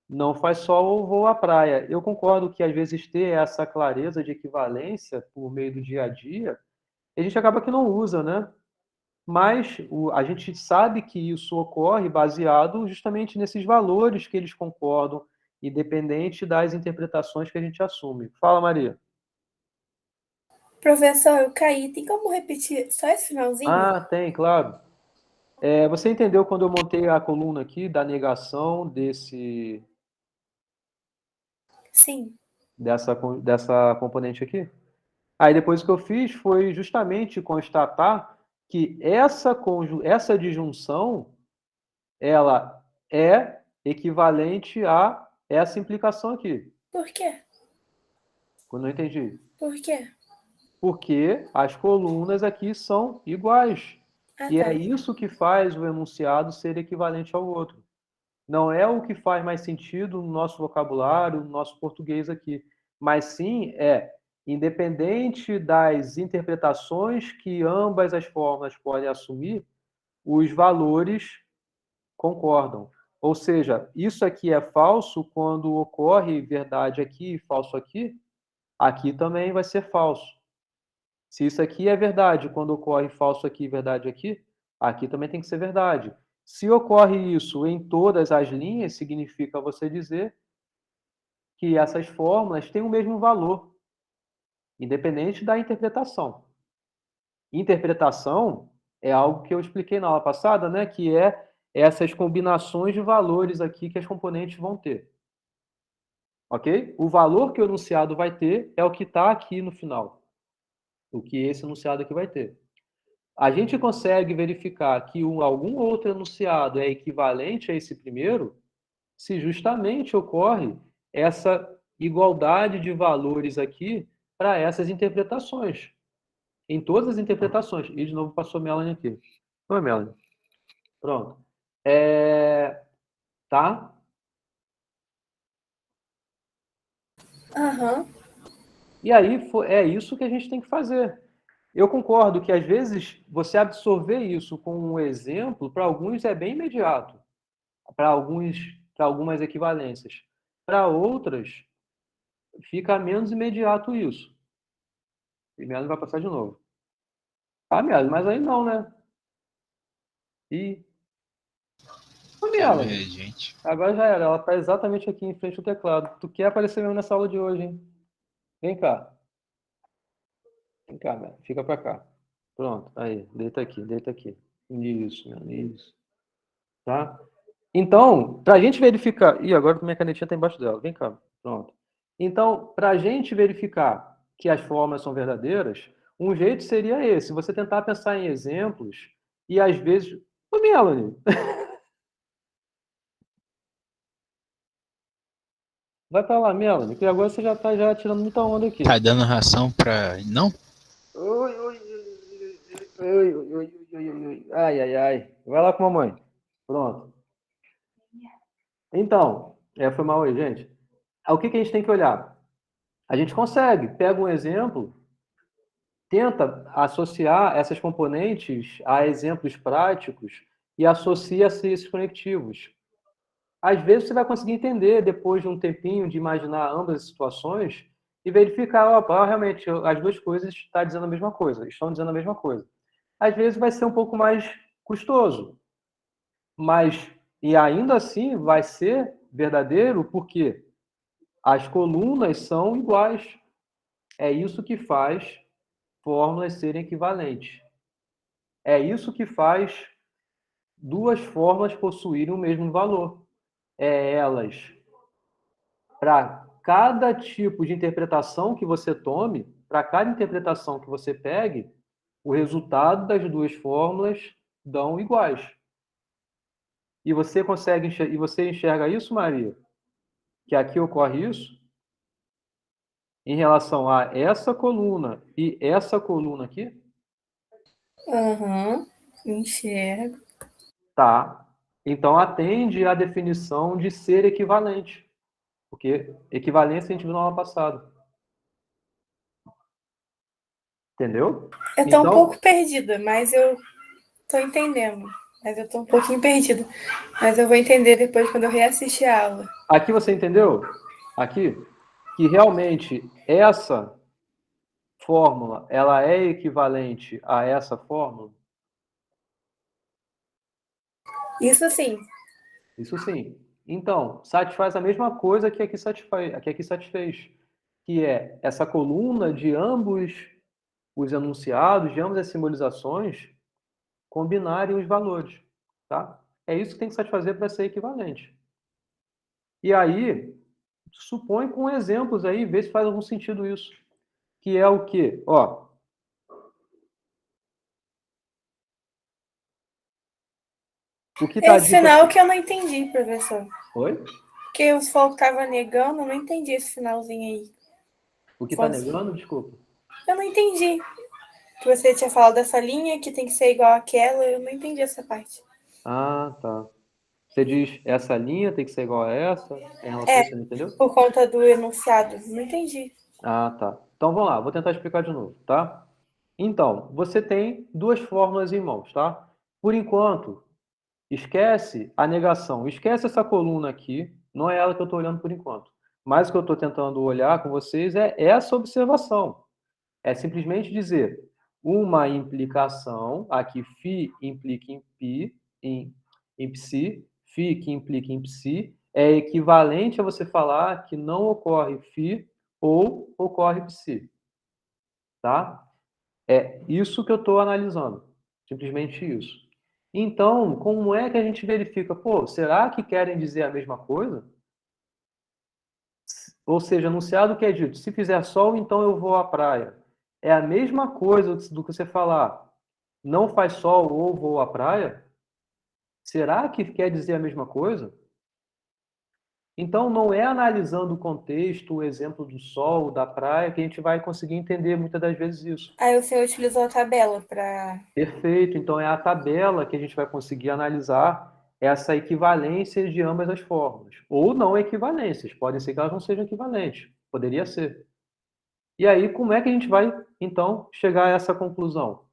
não faz sol, eu vou à praia. Eu concordo que, às vezes, ter essa clareza de equivalência por meio do dia a dia, a gente acaba que não usa, né? Mas a gente sabe que isso ocorre baseado justamente nesses valores que eles concordam, independente das interpretações que a gente assume. Fala, Maria. Professor, eu caí. Tem como repetir só esse finalzinho? Ah, tem, claro. Você entendeu quando eu montei a coluna aqui da negação Sim. dessa componente aqui? Aí depois o que eu fiz foi justamente constatar que essa disjunção ela é equivalente a essa implicação aqui. Por quê? Eu não entendi. Por quê? Porque as colunas aqui são iguais. E tá. é isso que faz o enunciado ser equivalente ao outro. Não é o que faz mais sentido no nosso vocabulário, no nosso português aqui. Mas sim independente das interpretações que ambas as formas podem assumir, os valores concordam. Ou seja, isso aqui é falso quando ocorre verdade aqui e falso aqui, aqui também vai ser falso. Se isso aqui é verdade quando ocorre falso aqui e verdade aqui, aqui também tem que ser verdade. Se ocorre isso em todas as linhas, significa você dizer que essas fórmulas têm o mesmo valor, independente da interpretação. Interpretação é algo que eu expliquei na aula passada, né? Que é essas combinações de valores aqui que as componentes vão ter. Ok? O valor que o enunciado vai ter é o que está aqui no final. O que esse enunciado aqui vai ter. A gente consegue verificar que algum outro enunciado é equivalente a esse primeiro se justamente ocorre essa igualdade de valores aqui para essas interpretações. Em todas as interpretações. E de novo passou a Melanie aqui. Oi, Melanie. Pronto. Tá? Aham. E aí é isso que a gente tem que fazer. Eu concordo que às vezes você absorver isso com um exemplo, para alguns é bem imediato. Para algumas equivalências. Para outras, fica menos imediato isso. E Melanie vai passar de novo. Ah, Melanie, mas aí não, né? E... Ô, Melanie, gente. agora já era. Ela está exatamente aqui em frente ao teclado. Tu quer aparecer mesmo nessa aula de hoje, hein? Vem cá. Vem cá, Melanie. Fica para cá. Pronto. Aí. Deita aqui, deita aqui. Isso, Melanie, isso. Tá? Então, para a gente verificar... Ih, agora minha canetinha está embaixo dela. Vem cá. Pronto. Então, para a gente verificar que as fórmulas são verdadeiras, um jeito seria esse. Você tentar pensar em exemplos e, às vezes... Ô, Melanie! Vai para lá, Melanie, que agora você já está tirando muita onda aqui. Tá dando ração pra... Não? Oi, oi, oi, oi, oi, oi, oi. Ai, ai, ai. Vai lá com a mamãe. Pronto. Então, foi mal aí, gente. O que a gente tem que olhar? A gente consegue. Pega um exemplo, tenta associar essas componentes a exemplos práticos e associa a esses conectivos. Às vezes você vai conseguir entender, depois de um tempinho, de imaginar ambas as situações e verificar, opa, realmente, as duas coisas estão dizendo a mesma coisa, estão dizendo a mesma coisa. Às vezes vai ser um pouco mais custoso, mas, e ainda assim, vai ser verdadeiro porque as colunas são iguais. É isso que faz fórmulas serem equivalentes. É isso que faz duas fórmulas possuírem o mesmo valor. É elas, para cada tipo de interpretação que você tome, para cada interpretação que você pegue, o resultado das duas fórmulas dão iguais. E você consegue e você enxerga isso, Maria? Que aqui ocorre isso? Em relação a essa coluna e essa coluna aqui? Aham. Enxergo. Tá. Então atende à definição de ser equivalente. Porque equivalência a gente viu na aula passada. Entendeu? Eu tô um pouco perdida, mas eu tô entendendo. Mas eu tô um pouquinho perdida. Mas eu vou entender depois quando eu reassistir a aula. Aqui você entendeu? Aqui? Que realmente essa fórmula, ela é equivalente a essa fórmula? Isso sim. Isso sim. Então, satisfaz a mesma coisa que aqui satisfez, que é essa coluna de ambos os enunciados, de ambas as simbolizações, combinarem os valores. Tá? É isso que tem que satisfazer para ser equivalente. E aí, supõe com exemplos aí, vê se faz algum sentido isso. Que é o quê? Ó, o que tá esse final que eu não entendi, professor. Oi? Porque os falou que tava negando, eu não entendi esse finalzinho aí. O que tá negando? Desculpa. Eu não entendi. Que você tinha falado dessa linha que tem que ser igual àquela, eu não entendi essa parte. Ah, tá. Você diz, essa linha tem que ser igual a essa? Em relação a isso, entendeu? Por conta do enunciado. Não entendi. Ah, tá. Então, vamos lá. Vou tentar explicar de novo, tá? Então, você tem duas fórmulas em mãos, tá? Por enquanto, esquece a negação. Esquece essa coluna aqui. Não é ela que eu estou olhando por enquanto. Mas o que eu estou tentando olhar com vocês é essa observação. É simplesmente dizer uma implicação, aqui φ implica em π, em psi, φ que implica em psi, é equivalente a você falar que não ocorre φ ou ocorre psi. Tá? É isso que eu estou analisando. Simplesmente isso. Então, como é que a gente verifica? Pô, será que querem dizer a mesma coisa? Ou seja, anunciado que é dito, se fizer sol, então eu vou à praia. É a mesma coisa do que você falar, não faz sol ou vou à praia? Será que quer dizer a mesma coisa? Então, não é analisando o contexto, o exemplo do sol, da praia, que a gente vai conseguir entender muitas das vezes isso. Aí o senhor utilizou a tabela para... Perfeito. Então, é a tabela que a gente vai conseguir analisar essa equivalência de ambas as fórmulas. Ou não equivalências. Podem ser que elas não sejam equivalentes. Poderia ser. E aí, como é que a gente vai, então, chegar a essa conclusão?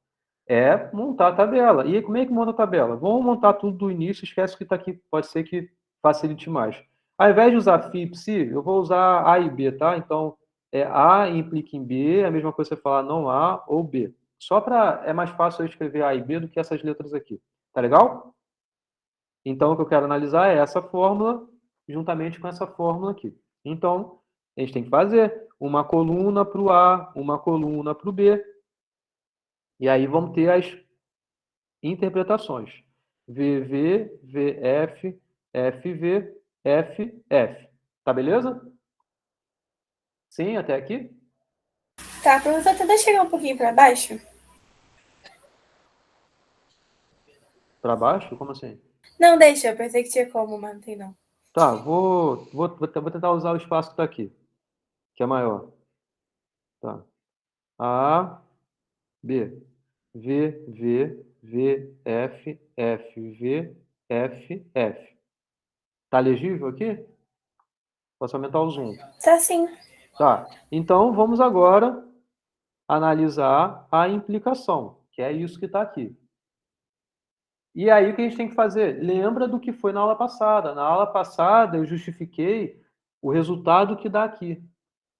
É montar a tabela. E como é que monta a tabela? Vamos montar tudo do início, esquece o que está aqui, pode ser que facilite mais. Ao invés de usar phi e psi, eu vou usar A e B, tá? Então, A implica em B, a mesma coisa que você falar não A ou B. Só para... É mais fácil eu escrever A e B do que essas letras aqui. Tá legal? Então, o que eu quero analisar é essa fórmula juntamente com essa fórmula aqui. Então, a gente tem que fazer uma coluna para o A, uma coluna para o B. E aí vamos ter as interpretações. VV, VF, FV, FF. Tá beleza? Sim, até aqui? Tá, professor, tenta chegar um pouquinho para baixo. Para baixo? Como assim? Não, deixa, eu pensei que tinha como, mas não tem não. Tá, vou tentar usar o espaço que está aqui, que é maior. Tá. A, B, V, V, V, F, F, V, F, F. Tá legível aqui? Posso aumentar o zoom. Tá sim. Tá. Então, vamos agora analisar a implicação, que é isso que está aqui. E aí, o que a gente tem que fazer? Lembra do que foi na aula passada. Na aula passada, eu justifiquei o resultado que dá aqui.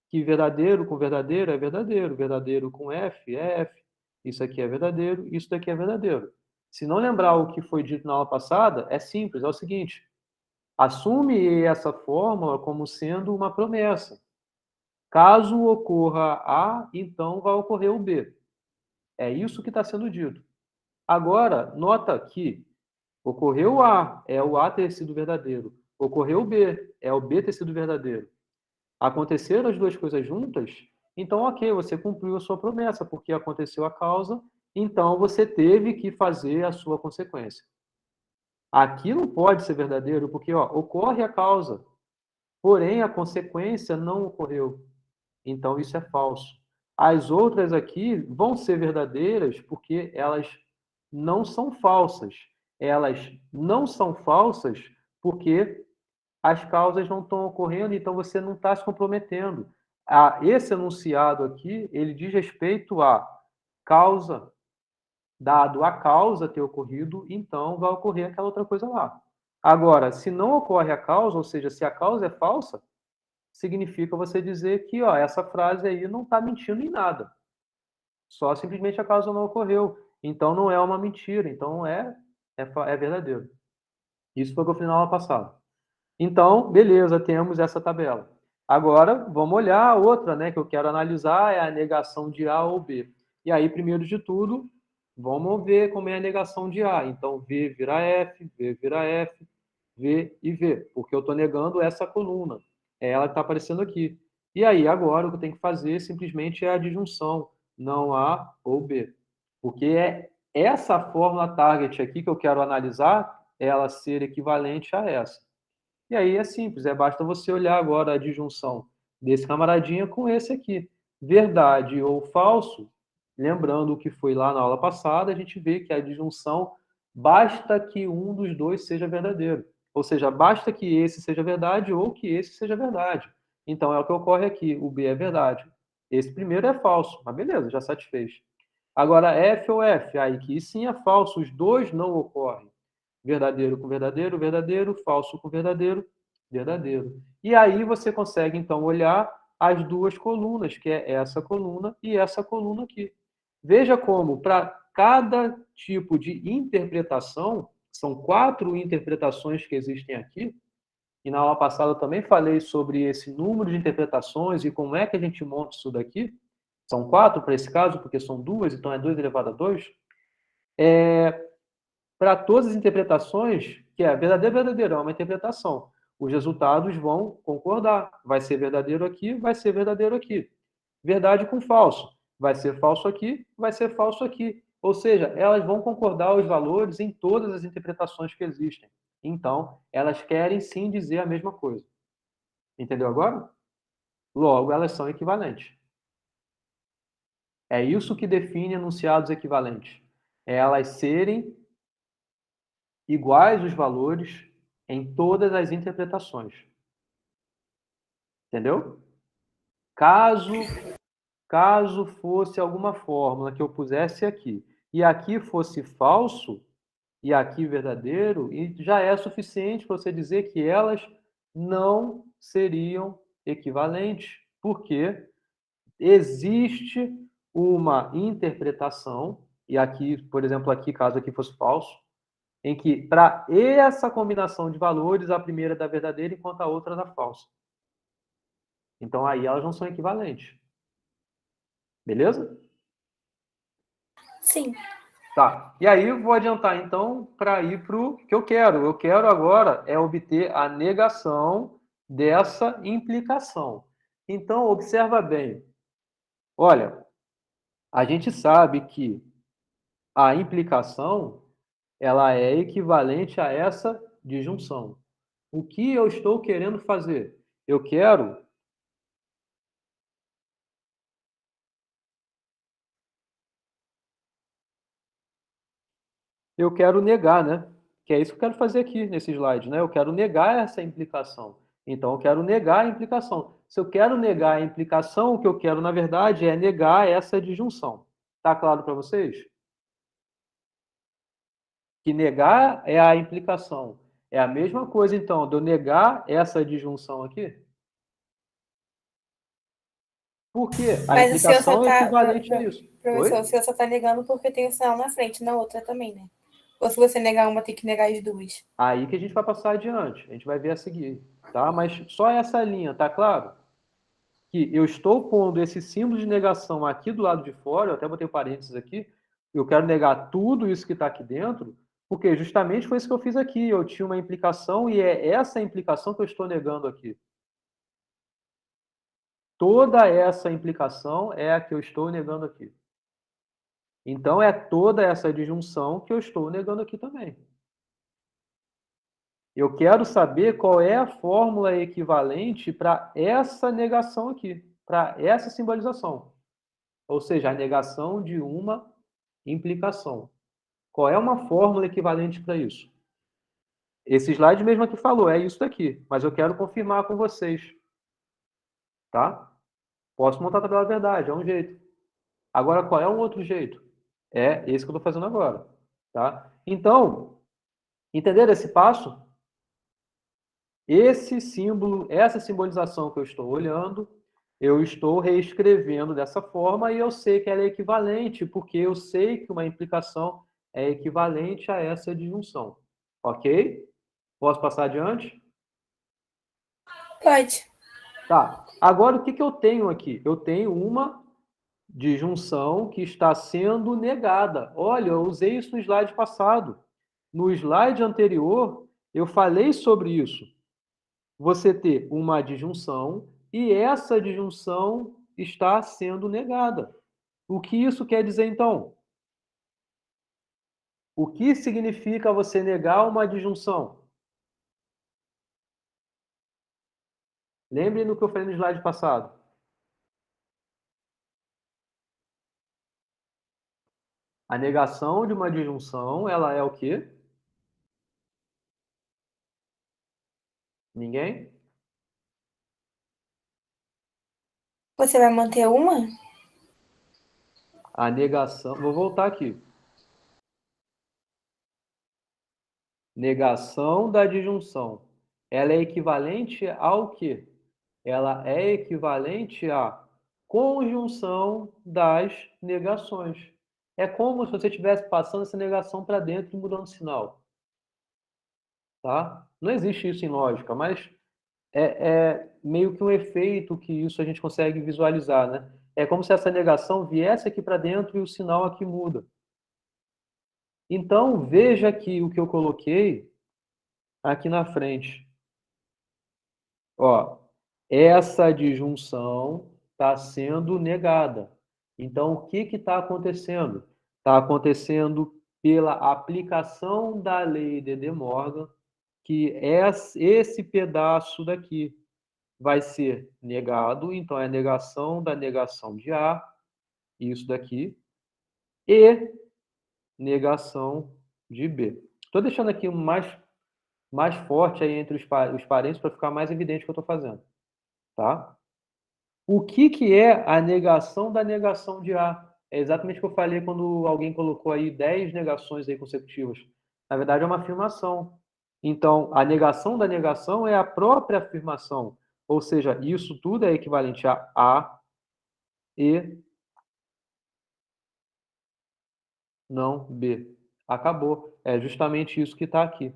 Que verdadeiro com verdadeiro é verdadeiro. Verdadeiro com F é F. Isso aqui é verdadeiro, isso daqui é verdadeiro. Se não lembrar o que foi dito na aula passada, é simples, é o seguinte. Assume essa fórmula como sendo uma promessa. Caso ocorra A, então vai ocorrer o B. É isso que está sendo dito. Agora, nota que ocorreu A, é o A ter sido verdadeiro. Ocorreu B, é o B ter sido verdadeiro. Aconteceram as duas coisas juntas, então ok, você cumpriu a sua promessa, porque aconteceu a causa, então você teve que fazer a sua consequência. Aqui não pode ser verdadeiro, porque ocorre a causa, porém a consequência não ocorreu. Então, isso é falso. As outras aqui vão ser verdadeiras porque elas não são falsas. Elas não são falsas porque as causas não estão ocorrendo, então você não está se comprometendo. Esse enunciado aqui, ele diz respeito à causa, dado a causa ter ocorrido, então vai ocorrer aquela outra coisa lá. Agora, se não ocorre a causa, ou seja, se a causa é falsa, significa você dizer que essa frase aí não está mentindo em nada. Só simplesmente a causa não ocorreu. Então não é uma mentira, então é verdadeiro. Isso foi o que eu fiz na aula passada. Então, beleza, temos essa tabela. Agora, vamos olhar a outra, né, que eu quero analisar, é a negação de A ou B. E aí, primeiro de tudo, vamos ver como é a negação de A. Então, V vira F, V vira F, V e V, porque eu estou negando essa coluna. É ela que está aparecendo aqui. E aí, agora, o que eu tenho que fazer simplesmente é a disjunção, não A ou B. Porque é essa fórmula target aqui que eu quero analisar, ela ser equivalente a essa. E aí é simples, basta você olhar agora a disjunção desse camaradinha com esse aqui. Verdade ou falso, lembrando o que foi lá na aula passada, a gente vê que a disjunção basta que um dos dois seja verdadeiro. Ou seja, basta que esse seja verdade ou que esse seja verdade. Então, é o que ocorre aqui. O B é verdade. Esse primeiro é falso. Mas beleza, já satisfez. Agora, F ou F? Aí que sim é falso. Os dois não ocorrem. Verdadeiro com verdadeiro, verdadeiro. Falso com verdadeiro, verdadeiro. E aí você consegue, então, olhar as duas colunas, que é essa coluna e essa coluna aqui. Veja como, para cada tipo de interpretação, são 4 interpretações que existem aqui, e na aula passada eu também falei sobre esse número de interpretações e como é que a gente monta isso daqui. São 4 para esse caso, porque são 2, então é 2 elevado a 2. Para todas as interpretações, que é verdadeiro, verdadeiro, é uma interpretação. Os resultados vão concordar. Vai ser verdadeiro aqui, vai ser verdadeiro aqui. Verdade com falso. Vai ser falso aqui, vai ser falso aqui. Ou seja, elas vão concordar os valores em todas as interpretações que existem. Então, elas querem sim dizer a mesma coisa. Entendeu agora? Logo, elas são equivalentes. É isso que define enunciados equivalentes. É elas serem iguais os valores em todas as interpretações. Entendeu? Caso fosse alguma fórmula que eu pusesse aqui, e aqui fosse falso, e aqui verdadeiro, e já é suficiente para você dizer que elas não seriam equivalentes, porque existe uma interpretação, e aqui, por exemplo, aqui, caso aqui fosse falso, em que, para essa combinação de valores, a primeira é da verdadeira, enquanto a outra é da falsa. Então, aí elas não são equivalentes. Beleza? Sim. Tá. E aí eu vou adiantar, então, para ir para o que eu quero. Eu quero agora é obter a negação dessa implicação. Então, observa bem. Olha, a gente sabe que a implicação ela é equivalente a essa disjunção. O que eu estou querendo fazer? Eu quero negar, né? Que é isso que eu quero fazer aqui nesse slide, né? Eu quero negar essa implicação. Então, eu quero negar a implicação. Se eu quero negar a implicação, o que eu quero, na verdade, é negar essa disjunção. Tá claro para vocês? Que negar é a implicação. É a mesma coisa, então, de eu negar essa disjunção aqui? Por quê? A Mas o senhor implicação só é tá, equivalente a isso. professor, Oi? o senhor só tá negando porque tem o sinal na frente, na outra também, né? Ou se você negar uma, tem que negar as duas. Aí que a gente vai passar adiante. A gente vai ver a seguir, tá? Mas só essa linha, tá claro? Que eu estou pondo esse símbolo de negação aqui do lado de fora, eu até botei parênteses aqui, eu quero negar tudo isso que está aqui dentro, porque justamente foi isso que eu fiz aqui. Eu tinha uma implicação e é essa implicação que eu estou negando aqui. Toda essa implicação é a que eu estou negando aqui. Então, é toda essa disjunção que eu estou negando aqui também. Eu quero saber qual é a fórmula equivalente para essa negação aqui, para essa simbolização. Ou seja, a negação de uma implicação. Qual é uma fórmula equivalente para isso? Esse slide mesmo aqui falou, é isso daqui, mas eu quero confirmar com vocês. Tá? Posso montar a tabela da verdade, é um jeito. Agora, qual é um outro jeito? É esse que eu estou fazendo agora. Tá? Então, entenderam esse passo? Esse símbolo, essa simbolização que eu estou olhando, eu estou reescrevendo dessa forma e eu sei que ela é equivalente, porque eu sei que uma implicação é equivalente a essa disjunção. Ok? Posso passar adiante? Pode. Tá. Agora, o que eu tenho aqui? Eu tenho uma disjunção que está sendo negada. Olha, eu usei isso no slide passado. No slide anterior, eu falei sobre isso. Você ter uma disjunção e essa disjunção está sendo negada. O que isso quer dizer, então? O que significa você negar uma disjunção? Lembre do que eu falei no slide passado. A negação de uma disjunção, ela é o quê? Ninguém? Você vai manter uma? A negação... Vou voltar aqui. Negação da disjunção. Ela é equivalente ao quê? Ela é equivalente à conjunção das negações. É como se você estivesse passando essa negação para dentro e mudando o sinal. Tá? Não existe isso em lógica, mas é meio que um efeito que isso a gente consegue visualizar, né? É como se essa negação viesse aqui para dentro e o sinal aqui muda. Então, veja aqui o que eu coloquei aqui na frente. Ó, essa disjunção está sendo negada. Então, o que está acontecendo? Está acontecendo pela aplicação da lei de De Morgan, que esse pedaço daqui vai ser negado, então é a negação da negação de A, isso daqui, e negação de B. Estou deixando aqui mais forte aí entre os parênteses para ficar mais evidente o que eu estou fazendo. Tá? O que é a negação da negação de A? É exatamente o que eu falei quando alguém colocou aí 10 negações aí consecutivas. Na verdade, é uma afirmação. Então, a negação da negação é a própria afirmação. Ou seja, isso tudo é equivalente a e não B. Acabou. É justamente isso que está aqui.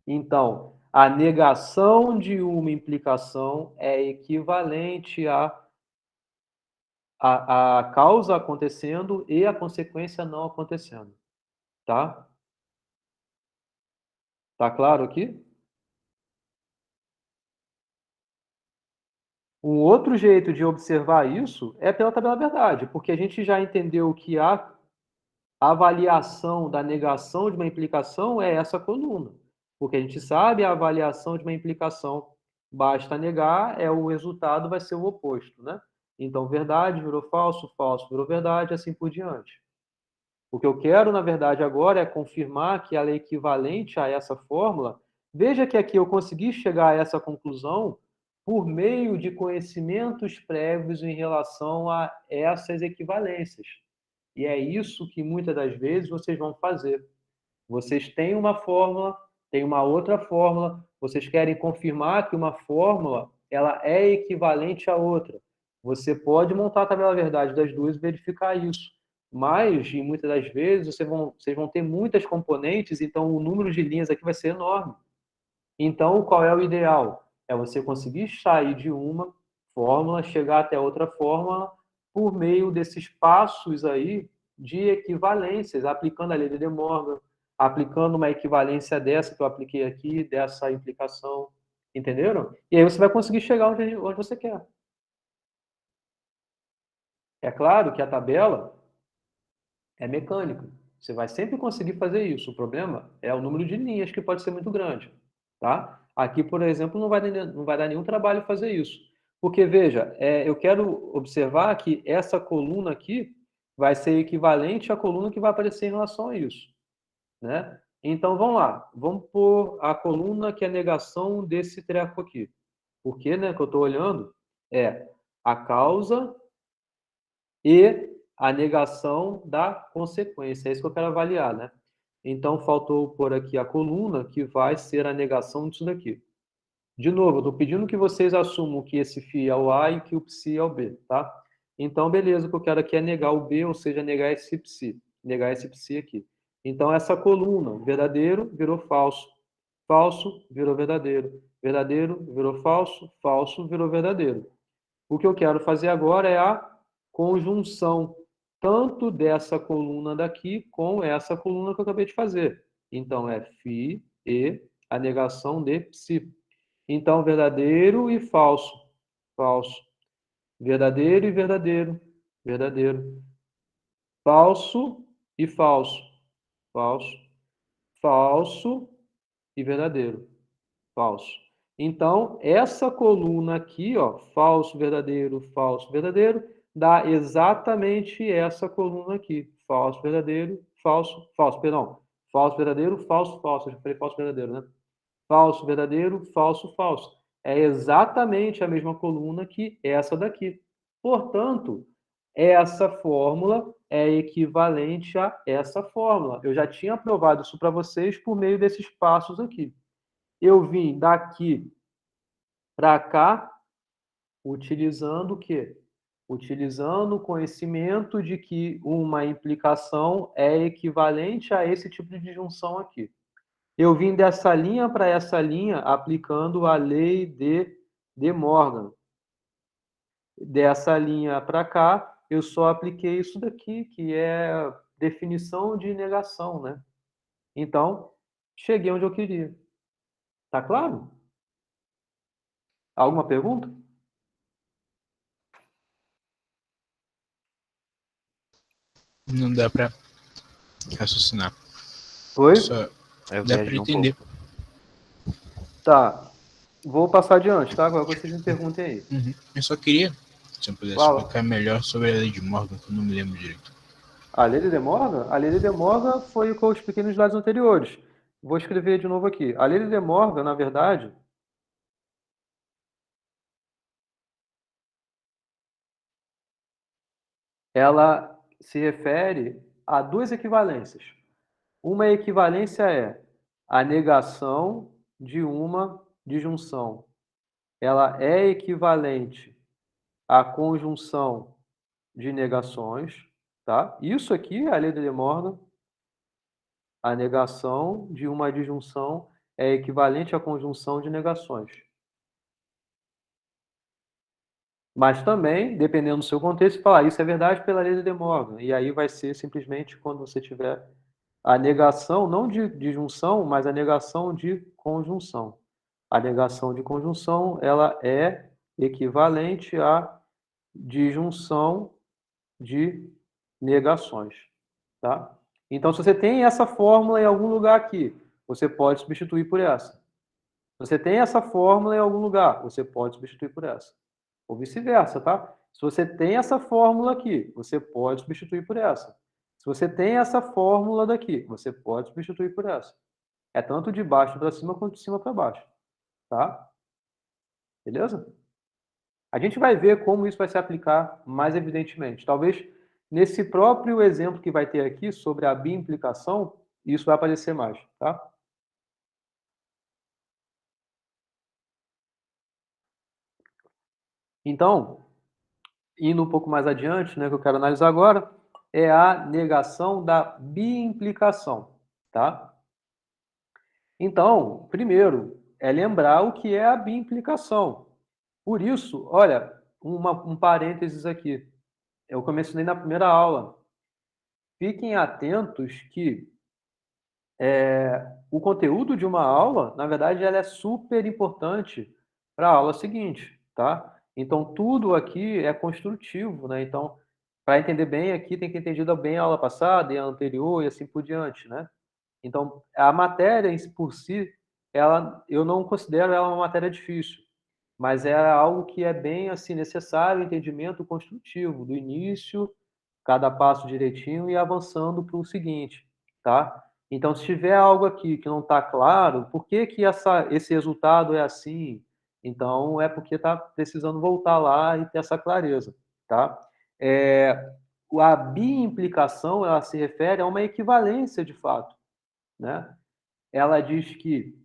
Então, a negação de uma implicação é equivalente a causa acontecendo e a consequência não acontecendo. Tá? Tá claro aqui? Um outro jeito de observar isso é pela tabela verdade, porque a gente já entendeu que a avaliação da negação de uma implicação é essa coluna. Porque a gente sabe a avaliação de uma implicação. Basta negar, o resultado vai ser o oposto, né? Então, verdade virou falso, falso virou verdade, assim por diante. O que eu quero, na verdade, agora é confirmar que ela é equivalente a essa fórmula. Veja que aqui eu consegui chegar a essa conclusão por meio de conhecimentos prévios em relação a essas equivalências. E é isso que muitas das vezes vocês vão fazer. Vocês têm uma fórmula, têm uma outra fórmula, vocês querem confirmar que uma fórmula ela é equivalente à outra. Você pode montar a tabela verdade das duas e verificar isso. Mas, em muitas das vezes, vocês vão ter muitas componentes, então o número de linhas aqui vai ser enorme. Então, qual é o ideal? É você conseguir sair de uma fórmula, chegar até outra fórmula, por meio desses passos aí de equivalências, aplicando a lei de De Morgan, aplicando uma equivalência dessa que eu apliquei aqui, dessa implicação. Entenderam? E aí você vai conseguir chegar onde você quer. É claro que a tabela é mecânica. Você vai sempre conseguir fazer isso. O problema é o número de linhas, que pode ser muito grande. Tá? Aqui, por exemplo, não vai dar nenhum trabalho fazer isso. Porque, veja, eu quero observar que essa coluna aqui vai ser equivalente à coluna que vai aparecer em relação a isso. Né? Então, vamos lá. Vamos pôr a coluna que é a negação desse treco aqui. Porque, né, que eu estou olhando é a causa e a negação da consequência. É isso que eu quero avaliar, né? Então, faltou pôr aqui a coluna, que vai ser a negação disso daqui. De novo, eu estou pedindo que vocês assumam que esse φ é o A e que o ψ é o B, tá? Então, beleza, o que eu quero aqui é negar o B, ou seja, negar esse ψ. Negar esse ψ aqui. Então, essa coluna, verdadeiro, virou falso. Falso, virou verdadeiro. Verdadeiro, virou falso. Falso, virou verdadeiro. O que eu quero fazer agora é a conjunção tanto dessa coluna daqui com essa coluna que eu acabei de fazer. Então, é φ e a negação de ψ. Então, verdadeiro e falso. Falso. Verdadeiro e verdadeiro. Verdadeiro. Falso e falso. Falso. Falso e verdadeiro. Falso. Então, essa coluna aqui, ó, falso, verdadeiro, dá exatamente essa coluna aqui. Falso, verdadeiro, falso, falso, perdão. Falso, verdadeiro, falso, falso. Eu já falei falso, verdadeiro, né? Falso, verdadeiro, falso, falso. É exatamente a mesma coluna que essa daqui. Portanto, essa fórmula é equivalente a essa fórmula. Eu já tinha provado isso para vocês por meio desses passos aqui. Eu vim daqui para cá utilizando o quê? Utilizando o conhecimento de que uma implicação é equivalente a esse tipo de disjunção aqui. Eu vim dessa linha para essa linha aplicando a lei de De Morgan. Dessa linha para cá, eu só apliquei isso daqui, que é definição de negação, né? Então, cheguei onde eu queria. Tá claro? Alguma pergunta? Não dá pra raciocinar. Oi? Só dá pra entender. Tá. Vou passar adiante, tá? Agora vocês me perguntem aí. Eu só queria, se eu pudesse Fala. explicar melhor sobre a lei de Morgan, que eu não me lembro direito. A lei de De Morgan? A lei de De Morgan foi o que eu expliquei nos slides anteriores. Vou escrever de novo aqui. A lei de De Morgan, na verdade, ela se refere a duas equivalências. Uma equivalência é a negação de uma disjunção. Ela é equivalente à conjunção de negações, tá? Isso aqui é a lei de De Morgan. A negação de uma disjunção é equivalente à conjunção de negações. Mas também, dependendo do seu contexto, falar isso é verdade pela lei de De Morgan. E aí vai ser simplesmente quando você tiver a negação, não de disjunção, mas a negação de conjunção. A negação de conjunção, ela é equivalente à disjunção de negações, tá? Então, se você tem essa fórmula em algum lugar aqui, você pode substituir por essa. Se você tem essa fórmula em algum lugar, você pode substituir por essa. Ou vice-versa, tá? Se você tem essa fórmula aqui, você pode substituir por essa. Se você tem essa fórmula daqui, você pode substituir por essa. É tanto de baixo para cima quanto de cima para baixo, tá? Beleza? A gente vai ver como isso vai se aplicar mais evidentemente. Talvez nesse próprio exemplo que vai ter aqui sobre a biimplicação, isso vai aparecer mais, tá? Então, indo um pouco mais adiante, né, que eu quero analisar agora, é a negação da biimplicação, tá? Então, primeiro, é lembrar o que é a biimplicação. Por isso, olha, um parênteses aqui. Eu mencionei na primeira aula. Fiquem atentos que o conteúdo de uma aula, na verdade, ela é super importante para a aula seguinte, tá? Então, tudo aqui é construtivo, né? Então, para entender bem aqui, tem que entender bem a aula passada e a anterior e assim por diante, né? Então, a matéria por si, eu não considero ela uma matéria difícil, mas é algo que é bem assim necessário, entendimento construtivo, do início, cada passo direitinho e avançando para o seguinte, tá? Então, se tiver algo aqui que não está claro, por que que esse resultado é assim? Então, é porque está precisando voltar lá e ter essa clareza, tá? A biimplicação, ela se refere a uma equivalência de fato, né? Ela diz que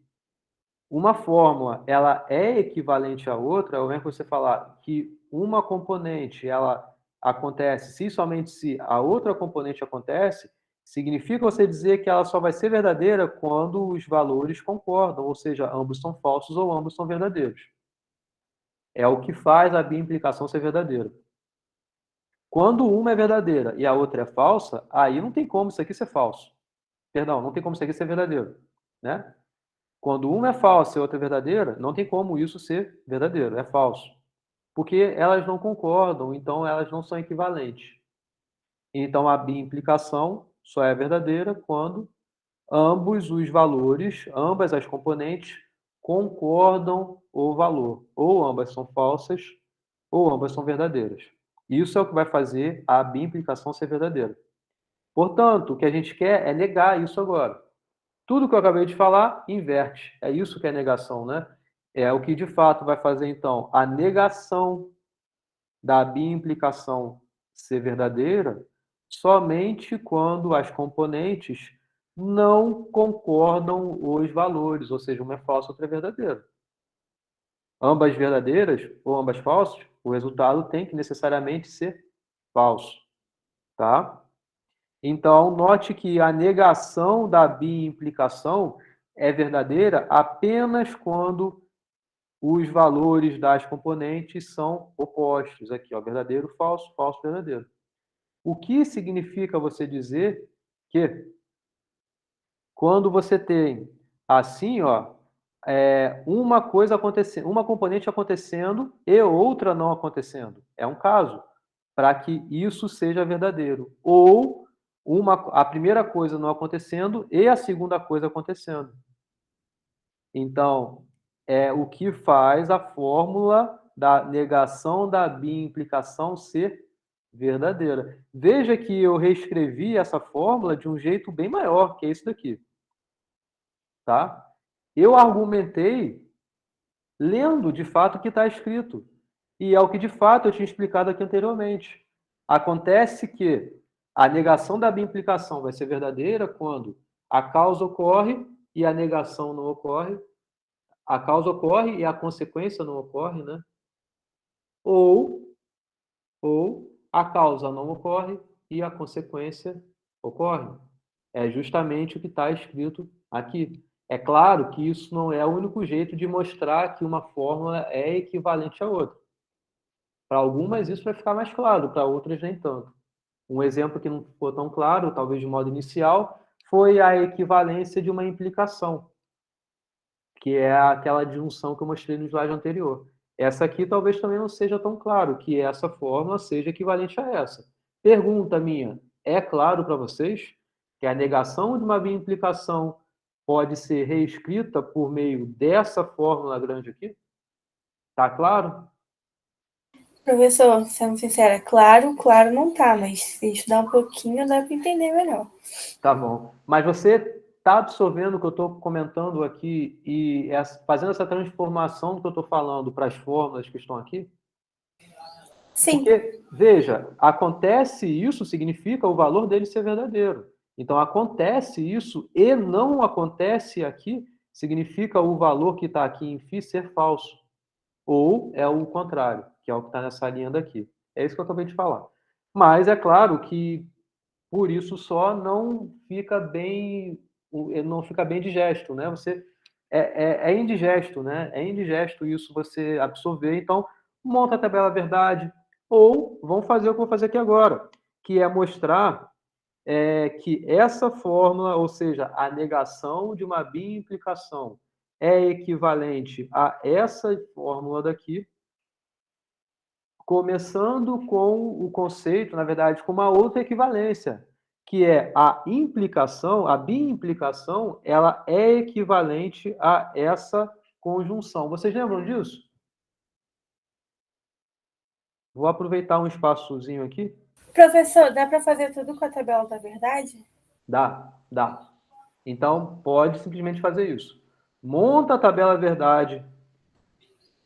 uma fórmula ela é equivalente à outra, ao invés de você falar que uma componente ela acontece se somente se a outra componente acontece, significa você dizer que ela só vai ser verdadeira quando os valores concordam, ou seja, ambos são falsos ou ambos são verdadeiros. É o que faz a biimplicação ser verdadeira. Quando uma é verdadeira e a outra é falsa, aí não tem como isso aqui ser falso. Perdão, não tem como isso aqui ser verdadeiro, né? Quando uma é falsa e a outra é verdadeira, não tem como isso ser verdadeiro, é falso. Porque elas não concordam, então elas não são equivalentes. Então a biimplicação só é verdadeira quando ambos os valores, ambas as componentes, concordam o valor. Ou ambas são falsas, ou ambas são verdadeiras. Isso é o que vai fazer a biimplicação ser verdadeira. Portanto, o que a gente quer é negar isso agora. Tudo que eu acabei de falar, inverte. É isso que é negação, né? É o que de fato vai fazer, então, a negação da biimplicação ser verdadeira somente quando as componentes não concordam os valores, ou seja, uma é falsa, outra é verdadeira. Ambas verdadeiras ou ambas falsas, o resultado tem que necessariamente ser falso, tá? Então, note que a negação da biimplicação é verdadeira apenas quando os valores das componentes são opostos. Aqui, ó, verdadeiro, falso, falso, verdadeiro. O que significa você dizer que quando você tem assim, ó, uma coisa acontecendo, uma componente acontecendo e outra não acontecendo. É um caso para que isso seja verdadeiro. Ou a primeira coisa não acontecendo e a segunda coisa acontecendo. Então, é o que faz a fórmula da negação da biimplicação ser verdadeira. Veja que eu reescrevi essa fórmula de um jeito bem maior, que é isso daqui. Tá? Eu argumentei lendo, de fato, o que está escrito. E é o que, de fato, eu tinha explicado aqui anteriormente. Acontece que a negação da biimplicação vai ser verdadeira quando a causa ocorre e a negação não ocorre. A causa ocorre e a consequência não ocorre, né? Ou a causa não ocorre e a consequência ocorre. É justamente o que está escrito aqui. É claro que isso não é o único jeito de mostrar que uma fórmula é equivalente à outra. Para algumas isso vai ficar mais claro, para outras nem tanto. Um exemplo que não ficou tão claro, talvez de modo inicial, foi a equivalência de uma implicação, que é aquela disjunção que eu mostrei no slide anterior. Essa aqui talvez também não seja tão claro, que essa fórmula seja equivalente a essa. Pergunta minha, é claro para vocês que a negação de uma biimplicação pode ser reescrita por meio dessa fórmula grande aqui? Tá claro? Professor, sendo sincera, claro não tá, mas se estudar um pouquinho dá para entender melhor. Tá bom. Mas você está absorvendo o que eu estou comentando aqui e fazendo essa transformação do que eu estou falando para as fórmulas que estão aqui? Sim. Porque, veja, acontece isso significa o valor dele ser verdadeiro. Então, acontece isso e não acontece aqui significa o valor que está aqui em φ ser falso. Ou é o contrário, que é o que está nessa linha daqui. É isso que eu acabei de falar. Mas é claro que por isso só não fica bem digesto, né? Você é indigesto, né? É indigesto isso você absorver. Então, monta a tabela verdade ou vão fazer o que eu vou fazer aqui agora, que é mostrar que essa fórmula, ou seja, a negação de uma biimplicação é equivalente a essa fórmula daqui, começando com o conceito, na verdade, com uma outra equivalência, que é a implicação, a biimplicação, ela é equivalente a essa conjunção. Vocês lembram disso? Vou aproveitar um espaçozinho aqui. Professor, dá para fazer tudo com a tabela da verdade? Dá. Então, pode simplesmente fazer isso. Monta a tabela verdade.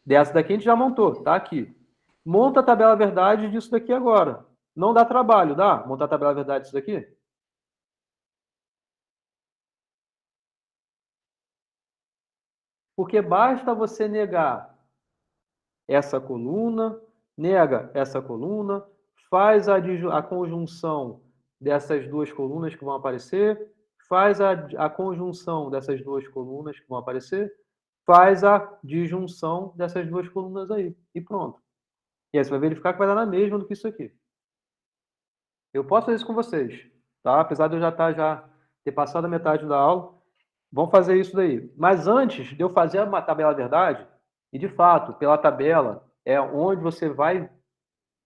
Dessa daqui a gente já montou, tá aqui. Monta a tabela verdade disso daqui agora. Não dá trabalho, dá? Montar a tabela verdade disso daqui? Porque basta você negar essa coluna, nega essa coluna, faz a conjunção dessas duas colunas que vão aparecer, faz a conjunção dessas duas colunas que vão aparecer, faz a disjunção dessas duas colunas aí. E pronto. E aí você vai verificar que vai dar na mesma do que isso aqui. Eu posso fazer isso com vocês, tá? Apesar de eu já ter passado a metade da aula, vamos fazer isso daí. Mas antes de eu fazer uma tabela verdade, e de fato, pela tabela, é onde você vai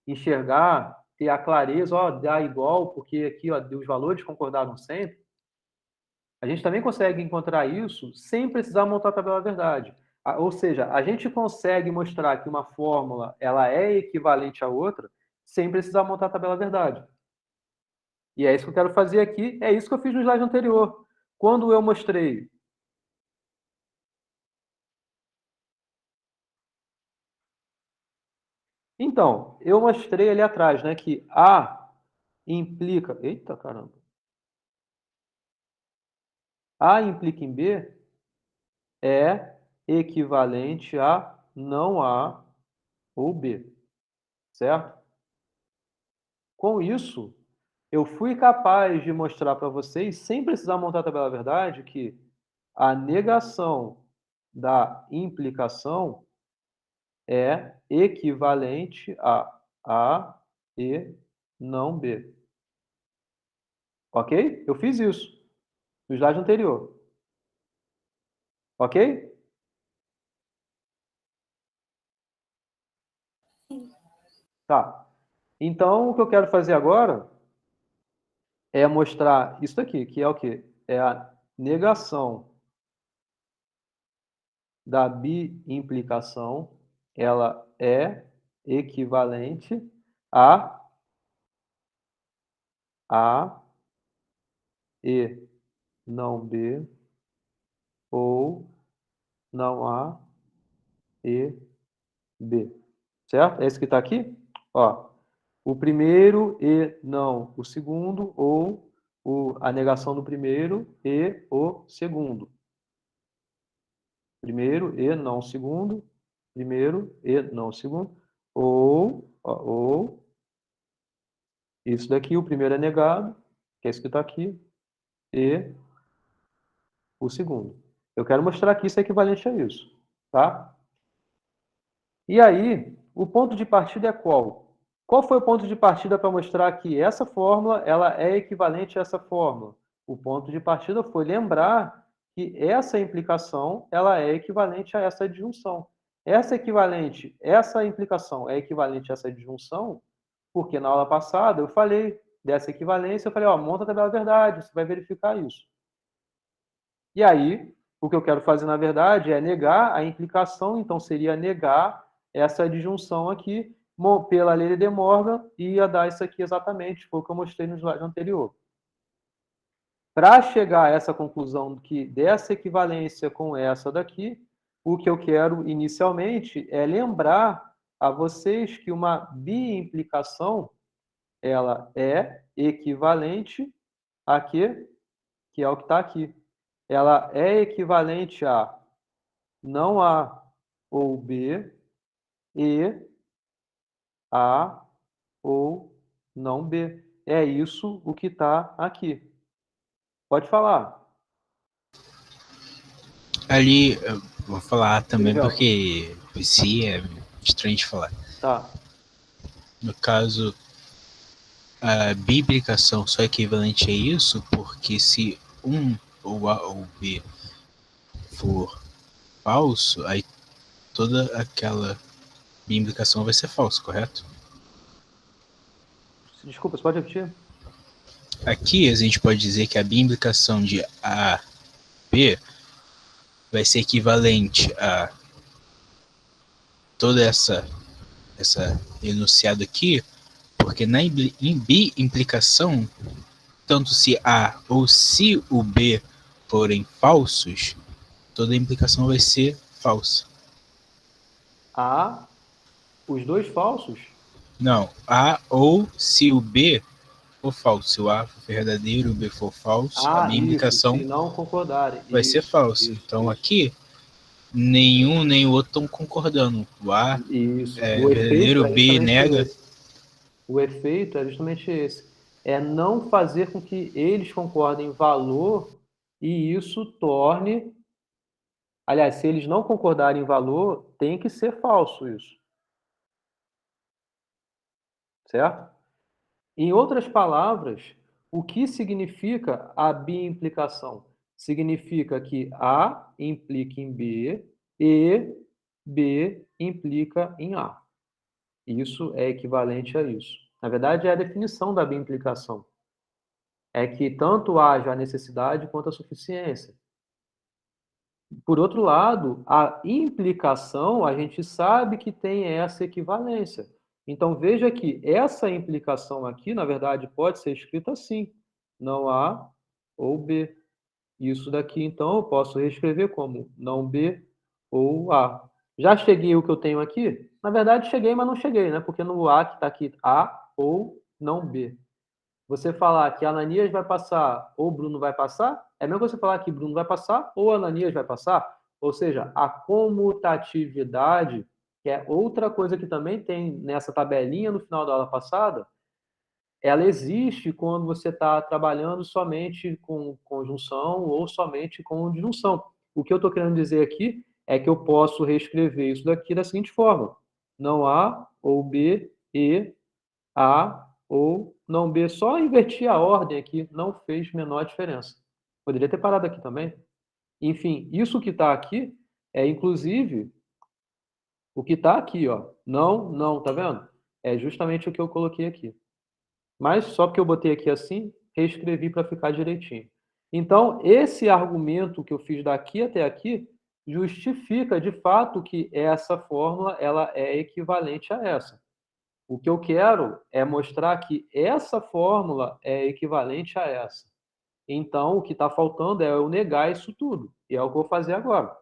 enxergar, ter a clareza, ó, dá igual, porque aqui ó, os valores concordaram sempre. A gente também consegue encontrar isso sem precisar montar a tabela verdade. Ou seja, a gente consegue mostrar que uma fórmula ela é equivalente à outra sem precisar montar a tabela verdade. E é isso que eu quero fazer aqui, é isso que eu fiz no slide anterior. Quando eu mostrei então, eu mostrei ali atrás, né, que A implica... Eita, caramba! A implica em B é equivalente a não A ou B, certo? Com isso, eu fui capaz de mostrar para vocês, sem precisar montar a tabela verdade, que a negação da implicação é equivalente a A e não B. Ok? Eu fiz isso. no slide anterior. Ok? Tá. Então, o que eu quero fazer agora é mostrar isso aqui, que é o quê? É a negação da biimplicação. Ela é equivalente a A e não B, ou não A e B. Certo? É isso que está aqui? Ó, o primeiro e não o segundo, ou a negação do primeiro e o segundo. Primeiro e não o segundo, primeiro e não o segundo, ou isso daqui, o primeiro é negado, que é isso que está aqui, e o segundo. Eu quero mostrar aqui isso é equivalente a isso, tá? E aí, o ponto de partida é qual? Qual foi o ponto de partida para mostrar que essa fórmula ela é equivalente a essa fórmula? O ponto de partida foi lembrar que essa implicação ela é equivalente a essa disjunção. Essa implicação é equivalente a essa disjunção, porque na aula passada eu falei dessa equivalência, eu falei, ó, monta a tabela verdade, você vai verificar isso. E aí, o que eu quero fazer, na verdade, é negar a implicação, então seria negar essa disjunção aqui, pela lei de De Morgan, e ia dar isso aqui exatamente, foi o que eu mostrei no slide anterior. Para chegar a essa conclusão que dessa equivalência com essa daqui, o que eu quero inicialmente é lembrar a vocês que uma biimplicação ela é equivalente a quê? Que é o que está aqui. Ela é equivalente a não A ou B e A ou não B. É isso o que está aqui. Pode falar. Ali, eu vou falar também Legal. porque se é estranho de falar. Tá. No caso, a biimplicação só é equivalente a isso porque se ou A ou B for falso, aí toda aquela biimplicação vai ser falsa, correto? Desculpa, você pode repetir? Aqui a gente pode dizer que a biimplicação de A, B vai ser equivalente a toda essa enunciado aqui, porque na biimplicação, tanto se A ou se o B forem falsos, toda a implicação vai ser falsa. A, os dois falsos? Não, A ou se o B for falso. Se o A for verdadeiro e o B for falso, a minha implicação se não concordarem. vai ser falsa. Então aqui, nenhum nem o outro estão concordando. O A é verdadeiro, o B nega. O efeito é justamente esse. É não fazer com que eles concordem em valor e isso torne... Aliás, se eles não concordarem em valor, tem que ser falso isso. Certo? Em outras palavras, o que significa a biimplicação? Significa que A implica em B e B implica em A. Isso é equivalente a isso. Na verdade, é a definição da biimplicação. É que tanto haja a necessidade quanto a suficiência. Por outro lado, a implicação, a gente sabe que tem essa equivalência. Então, veja que essa implicação aqui, na verdade, pode ser escrita assim. Não A ou B. Isso daqui, então, eu posso reescrever como não B ou A. Já cheguei o que eu tenho aqui? Na verdade, cheguei, mas não cheguei, né? Porque no A que está aqui A ou não B. Você falar que Ananias vai passar ou Bruno vai passar, é mesmo que você falar que Bruno vai passar ou Ananias vai passar. Ou seja, a comutatividade, que é outra coisa que também tem nessa tabelinha no final da aula passada, ela existe quando você está trabalhando somente com conjunção ou somente com disjunção. O que eu estou querendo dizer aqui é que eu posso reescrever isso daqui da seguinte forma. Não A ou B e A ou não B. Só invertir a ordem aqui não fez menor diferença. Poderia ter parado aqui também. Enfim, isso que está aqui é, inclusive, o que está aqui, ó. Não, não, tá vendo? É justamente o que eu coloquei aqui. Mas só porque eu botei aqui assim, reescrevi para ficar direitinho. Então, esse argumento que eu fiz daqui até aqui justifica, de fato, que essa fórmula ela é equivalente a essa. O que eu quero é mostrar que essa fórmula é equivalente a essa. Então, o que está faltando é eu negar isso tudo. E é o que eu vou fazer agora.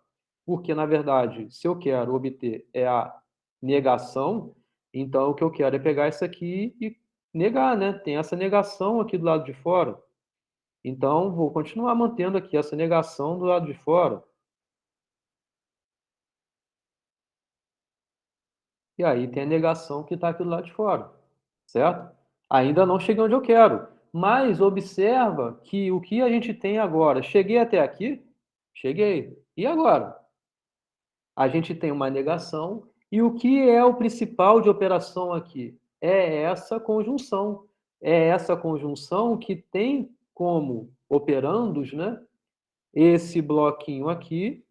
Porque, na verdade, se eu quero obter a negação, então o que eu quero é pegar isso aqui e negar, né? Tem essa negação aqui do lado de fora. Então, vou continuar mantendo aqui essa negação do lado de fora. E aí tem a negação que está aqui do lado de fora, certo? Ainda não cheguei onde eu quero. Mas observa que o que a gente tem agora, cheguei até aqui? Cheguei. E agora? A gente tem uma negação. E o que é o principal de operação aqui? É essa conjunção. É essa conjunção que tem como operandos, né? Esse bloquinho aqui,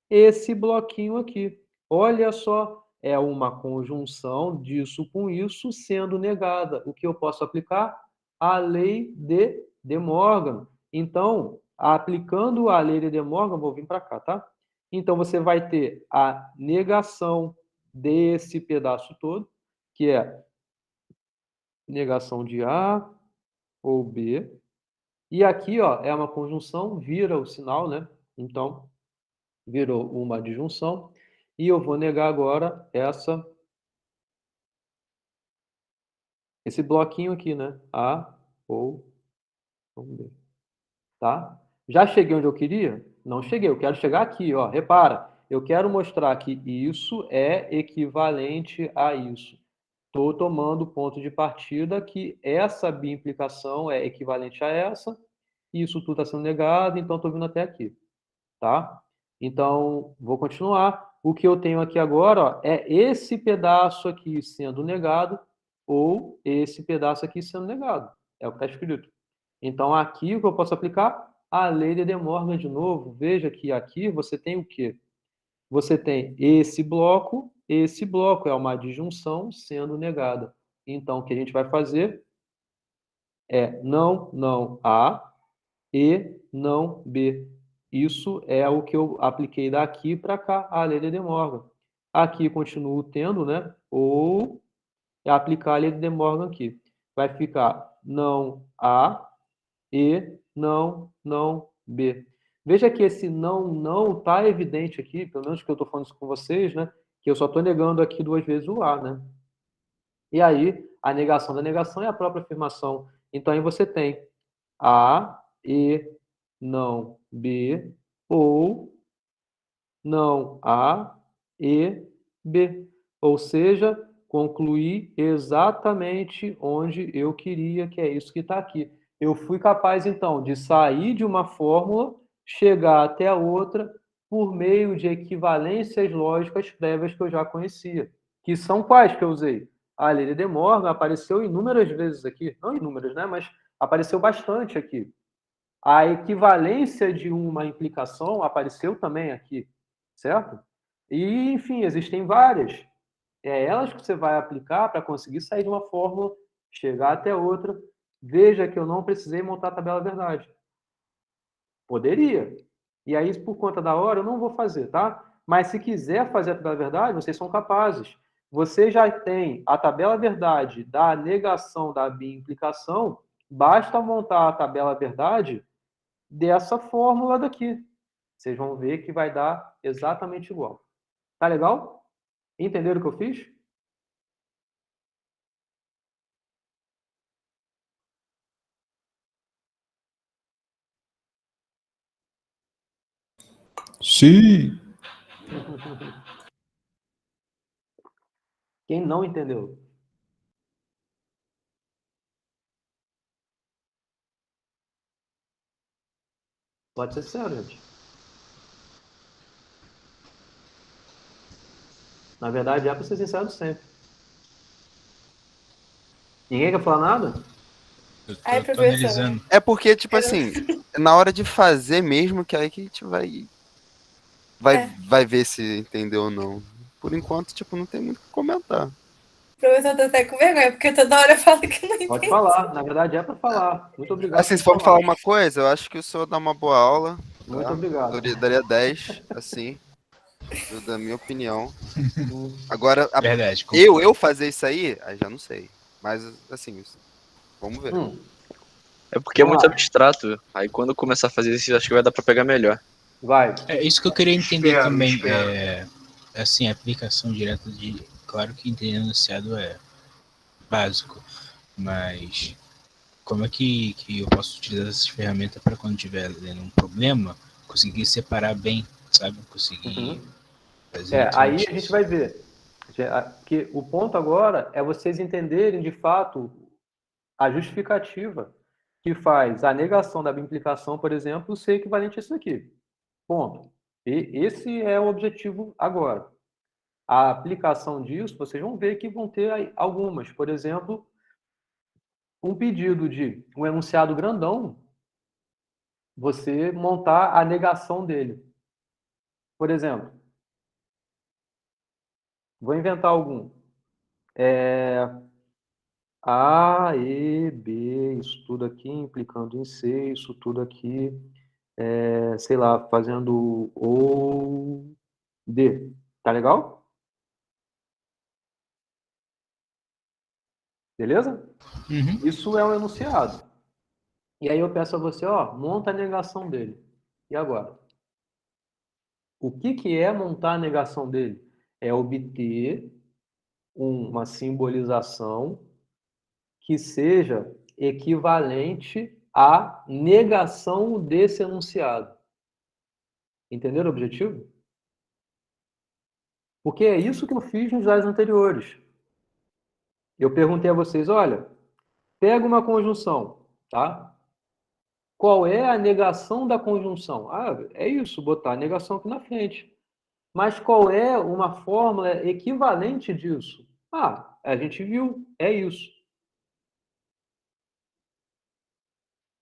esse bloquinho aqui. Olha só, é uma conjunção disso com isso sendo negada. O que eu posso aplicar? A lei de De Morgan. Então, aplicando a lei de De Morgan, vou vir para cá, tá? Então, você vai ter a negação desse pedaço todo, que é negação de A ou B. E aqui, ó, é uma conjunção, vira o sinal, né? Então, virou uma disjunção. E eu vou negar agora esse bloquinho aqui, né? A ou B. Tá? Já cheguei onde eu queria? Não cheguei. Eu quero chegar aqui, ó. Repara, eu quero mostrar que isso é equivalente a isso. Estou tomando ponto de partida que essa biimplicação é equivalente a essa. Isso tudo está sendo negado, então estou vindo até aqui. Tá? Então, vou continuar. O que eu tenho aqui agora, ó, é esse pedaço aqui sendo negado ou esse pedaço aqui sendo negado. É o que está escrito. Então, aqui o que eu posso aplicar? A lei de De Morgan de novo. Veja que aqui você tem o quê? Você tem esse bloco é uma disjunção sendo negada. Então, o que a gente vai fazer é não, não A e não B. Isso é o que eu apliquei daqui para cá, a lei de De Morgan. Aqui continuo tendo, né? Ou aplicar a lei de De Morgan aqui. Vai ficar não A e não, não B. Veja que esse não, não está evidente aqui, pelo menos que eu estou falando isso com vocês, né? Que eu só estou negando aqui 2 vezes o A, né? E aí, a negação da negação é a própria afirmação. Então, aí você tem A e não B, ou não A e B. Ou seja, concluir exatamente onde eu queria, que é isso que está aqui. Eu fui capaz, então, de sair de uma fórmula, chegar até a outra, por meio de equivalências lógicas prévias que eu já conhecia. Que são quais que eu usei? A lei de De Morgan apareceu inúmeras vezes aqui. Não inúmeras, né? Mas apareceu bastante aqui. A equivalência de uma implicação apareceu também aqui, certo? E, enfim, existem várias. É elas que você vai aplicar para conseguir sair de uma fórmula, chegar até outra. Veja que eu não precisei montar a tabela verdade. Poderia. E aí, por conta da hora, eu não vou fazer, tá? Mas se quiser fazer a tabela verdade, vocês são capazes. Você já tem a tabela verdade da negação da biimplicação, basta montar a tabela verdade dessa fórmula daqui. Vocês vão ver que vai dar exatamente igual. Tá legal? Entenderam o que eu fiz? Sim. Quem não entendeu? Pode ser sério, gente. Na verdade, é para ser sincero sempre. Ninguém quer falar nada? Eu tô, Ai, tô professor. analisando. É porque, tipo assim, na hora de fazer mesmo, que aí que a gente vai ver se entendeu ou não. Por enquanto, tipo, não tem muito o que comentar. O professor tá até com vergonha, porque toda hora eu falo que não Pode entendi. falar, na verdade é para falar. Muito obrigado Assim, por se for me falar. falar uma coisa, eu acho que o senhor dá uma boa aula. Muito Tá? obrigado. Daria 10, assim, da minha opinião. Agora, Verdade. concordo. eu fazer isso aí já não sei. Mas, assim, vamos ver. É porque é Vamos muito lá. abstrato. Aí quando eu começar a fazer isso, acho que vai dar pra pegar melhor. Vai. É isso que eu queria entender Espero, também. espero. Assim, a aplicação direta de. Claro que entender enunciado é básico, mas como é que eu posso utilizar essas ferramentas para quando estiver lendo um problema, conseguir separar bem, sabe? Conseguir fazer Aí a exatamente gente isso. vai ver. Que o ponto agora é vocês entenderem de fato a justificativa que faz a negação da implicação, por exemplo, ser equivalente a isso aqui. Ponto. E esse é o objetivo agora. A aplicação disso, vocês vão ver que vão ter aí algumas. Por exemplo, um pedido de um enunciado grandão, você montar a negação dele. Por exemplo, vou inventar algum. A, E, B, isso tudo aqui implicando em C, isso tudo aqui, sei lá, fazendo O, D. Tá legal? Beleza? Uhum. Isso é um enunciado. E aí eu peço a você, monta a negação dele. E agora? O que é montar a negação dele? É obter uma simbolização que seja equivalente à negação desse enunciado. Entenderam o objetivo? Porque é isso que eu fiz nos slides anteriores. Eu perguntei a vocês, olha, pega uma conjunção, tá? Qual é a negação da conjunção? É isso, botar a negação aqui na frente. Mas qual é uma fórmula equivalente disso? A gente viu, é isso.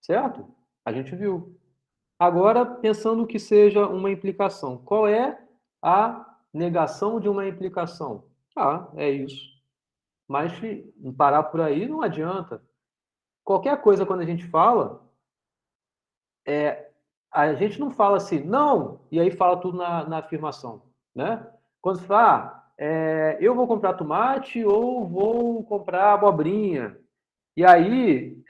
Certo? A gente viu. Agora, pensando que seja uma implicação, qual é a negação de uma implicação? É isso. Mas parar por aí não adianta. Qualquer coisa, quando a gente fala, a gente não fala assim, não, e aí fala tudo na afirmação. Né? Quando você fala, eu vou comprar tomate ou vou comprar abobrinha. E aí,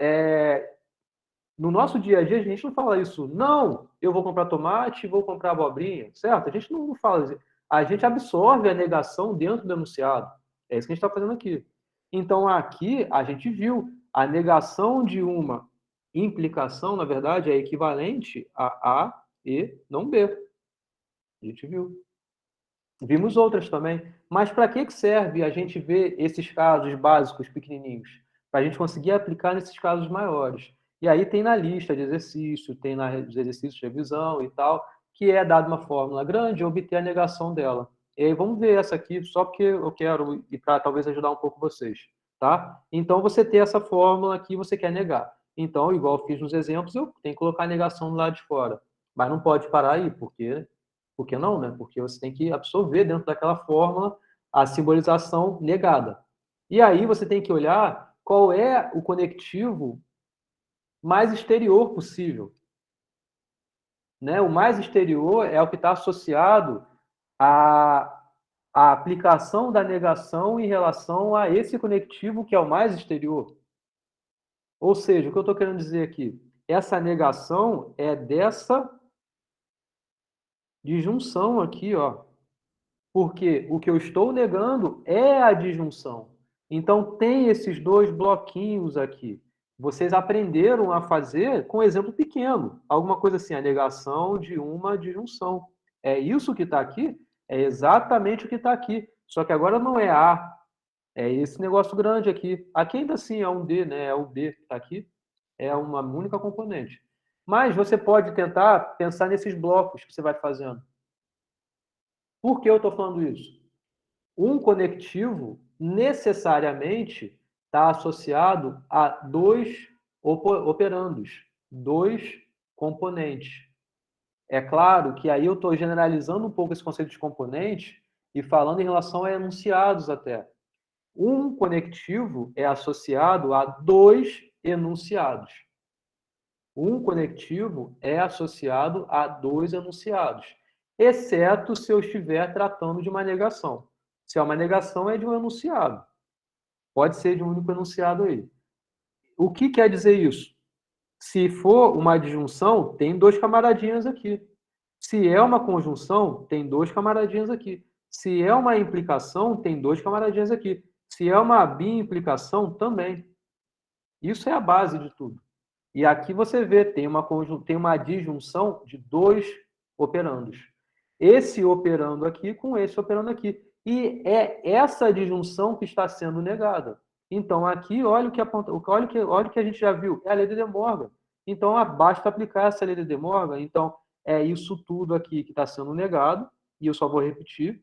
no nosso dia a dia, a gente não fala isso, não, eu vou comprar tomate, vou comprar abobrinha, certo? A gente não fala isso. A gente absorve a negação dentro do enunciado. É isso que a gente está fazendo aqui. Então, aqui, a gente viu a negação de uma implicação, na verdade, é equivalente a A e não B. A gente viu. Vimos outras também. Mas para que serve a gente ver esses casos básicos, pequenininhos? Para a gente conseguir aplicar nesses casos maiores. E aí tem na lista de exercício, tem nos exercícios de revisão e tal, que é dada uma fórmula grande e obter a negação dela. E aí vamos ver essa aqui, só porque eu quero, e para talvez ajudar um pouco vocês. Tá? Então, você tem essa fórmula que você quer negar. Então, igual eu fiz nos exemplos, eu tenho que colocar a negação do lado de fora. Mas não pode parar aí, porque não, né? Porque você tem que absorver dentro daquela fórmula a simbolização negada. E aí você tem que olhar qual é o conectivo mais exterior possível. Né? O mais exterior é o que está associado à aplicação da negação em relação a esse conectivo que é o mais exterior. Ou seja, o que eu estou querendo dizer aqui? Essa negação é dessa disjunção aqui, ó. Porque o que eu estou negando é a disjunção. Então, tem esses dois bloquinhos aqui. Vocês aprenderam a fazer com exemplo pequeno. Alguma coisa assim, a negação de uma disjunção. É isso que está aqui? É exatamente o que está aqui. Só que agora não é A. É esse negócio grande aqui. Aqui ainda assim é um D, né? É o D que está aqui. É uma única componente. Mas você pode tentar pensar nesses blocos que você vai fazendo. Por que eu estou falando isso? Um conectivo necessariamente está associado a dois operandos, 2 componentes. É claro que aí eu estou generalizando um pouco esse conceito de componente e falando em relação a enunciados até. Um conectivo é associado a 2 enunciados. Um conectivo é associado a 2 enunciados, exceto se eu estiver tratando de uma negação. Se é uma negação, é de um enunciado. Pode ser de um único enunciado aí. O que quer dizer isso? Se for uma disjunção, tem 2 camaradinhas aqui. Se é uma conjunção, tem 2 camaradinhas aqui. Se é uma implicação, tem 2 camaradinhas aqui. Se é uma bi-implicação, também. Isso é a base de tudo. E aqui você vê, tem uma disjunção de 2 operandos. Esse operando aqui com esse operando aqui. E é essa disjunção que está sendo negada. Então, aqui, olha o que a gente já viu. É a lei de De Morgan. Então, basta aplicar essa lei de De Morgan. Então, é isso tudo aqui que está sendo negado. E eu só vou repetir.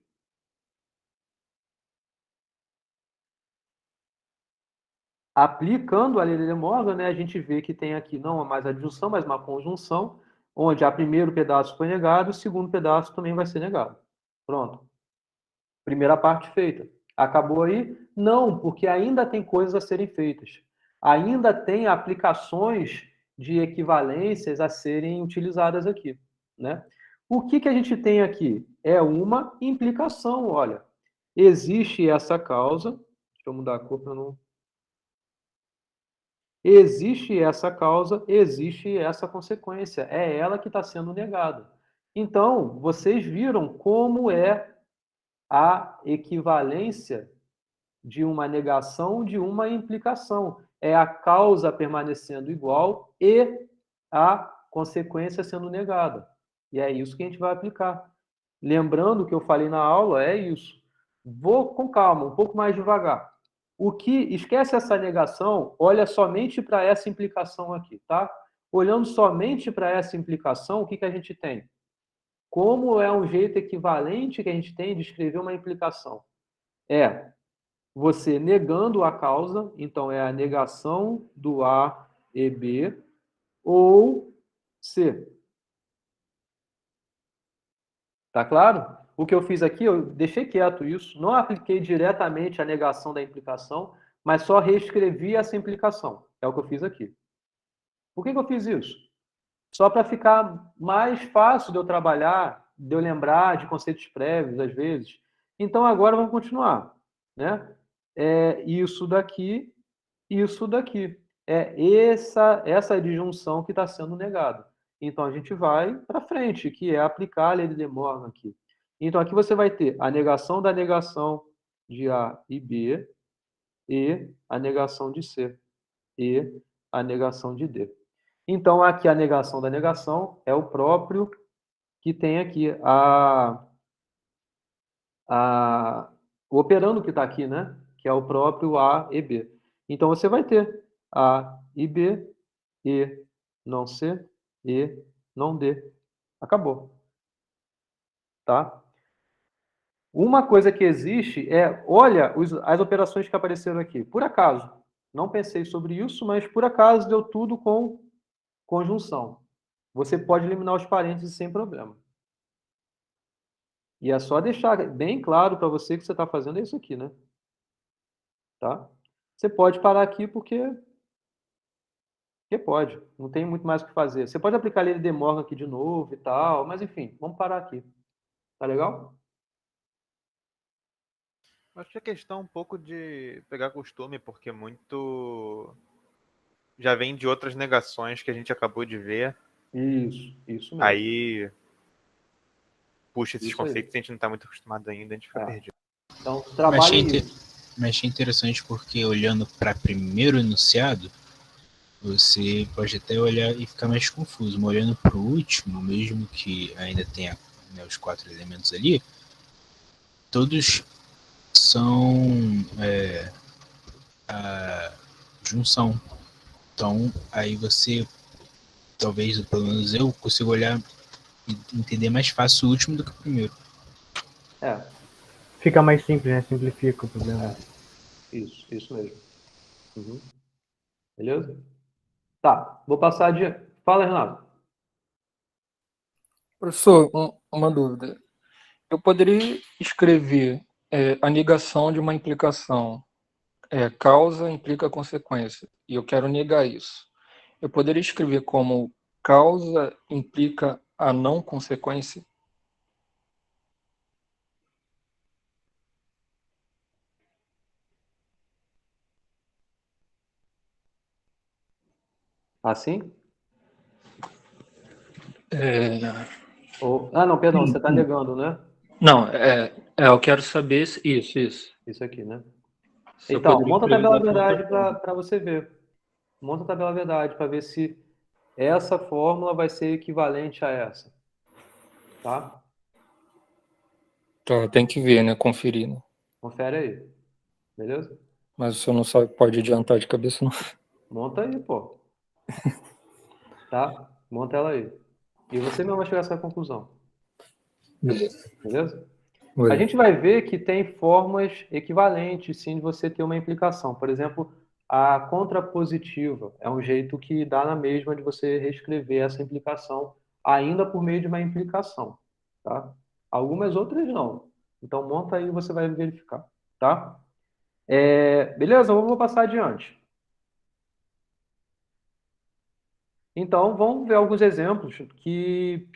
Aplicando a lei de De Morgan, né, a gente vê que tem aqui não mais a disjunção, mas uma conjunção, onde o primeiro pedaço foi negado, o segundo pedaço também vai ser negado. Pronto. Primeira parte feita. Acabou aí? Não, porque ainda tem coisas a serem feitas. Ainda tem aplicações de equivalências a serem utilizadas aqui, né? O que a gente tem aqui? É uma implicação, olha. Existe essa causa. Deixa eu mudar a cor para não... Existe essa causa, existe essa consequência. É ela que está sendo negada. Então, vocês viram como é a equivalência de uma negação de uma implicação. É a causa permanecendo igual e a consequência sendo negada. E é isso que a gente vai aplicar. Lembrando que eu falei na aula, é isso. Vou com calma, um pouco mais devagar. Esquece essa negação, olha somente para essa implicação aqui, tá? Olhando somente para essa implicação, o que a gente tem? Como é um jeito equivalente que a gente tem de escrever uma implicação? É você negando a causa, então é a negação do A e B, ou C. Tá claro? O que eu fiz aqui, eu deixei quieto isso, não apliquei diretamente a negação da implicação, mas só reescrevi essa implicação. É o que eu fiz aqui. Por que eu fiz isso? Só para ficar mais fácil de eu trabalhar, de eu lembrar de conceitos prévios, às vezes. Então, agora vamos continuar. Né? É isso daqui, isso daqui. É essa disjunção que está sendo negada. Então, a gente vai para frente, que é aplicar a lei de De Morgan aqui. Então, aqui você vai ter a negação da negação de A e B, e a negação de C, e a negação de D. Então, aqui a negação da negação é o próprio que tem aqui o operando que está aqui, né? Que é o próprio A e B. Então, você vai ter A e B, e não C, e não D. Acabou. Tá? Uma coisa que existe é, olha as operações que apareceram aqui. Por acaso, não pensei sobre isso, mas por acaso deu tudo com conjunção. Você pode eliminar os parênteses sem problema. E é só deixar bem claro para você que você está fazendo isso aqui, né? Tá? Você pode parar aqui porque pode. Não tem muito mais o que fazer. Você pode aplicar a lei de De Morgan aqui de novo e tal, mas enfim, vamos parar aqui. Tá legal? Acho que a questão é um pouco de pegar costume, porque muito já vem de outras negações que a gente acabou de ver. Isso mesmo. Aí puxa esses Isso conceitos aí. que a gente não está muito acostumado ainda, a gente fica perdido. Então, trabalhe Mas achei interessante porque olhando para primeiro enunciado, você pode até olhar e ficar mais confuso, mas olhando para o último, mesmo que ainda tenha, né, os 4 elementos ali, todos são a junção. Então, aí você, talvez, pelo menos eu, consigo olhar e entender mais fácil o último do que o primeiro. Fica mais simples, né? Simplifica o problema. Isso mesmo. Uhum. Beleza? Tá, vou passar de... Fala, Renato. Professor, uma dúvida. Eu poderia escrever a negação de uma implicação. Causa implica consequência. E eu quero negar isso. Eu poderia escrever como causa implica a não consequência? Assim? Ah, não, perdão, você está negando, né? Não, eu quero saber isso. Isso aqui, né? Se eu Então, poderia monta a escrever tabela da verdade outra forma. para você ver. Monta a tabela verdade para ver se essa fórmula vai ser equivalente a essa. Tá? Então, tem que ver, né? Conferir, né? Confere aí. Beleza? Mas o senhor não sabe, pode adiantar de cabeça, não. Monta aí, pô. Tá? Monta ela aí. E você mesmo vai chegar a essa conclusão. Beleza. Beleza? Oi. A gente vai ver que tem formas equivalentes, sim, de você ter uma implicação. Por exemplo, a contrapositiva é um jeito que dá na mesma de você reescrever essa implicação, ainda por meio de uma implicação. Tá? Algumas outras não. Então, monta aí e você vai verificar. Tá? Beleza? Eu vou passar adiante. Então, vamos ver alguns exemplos que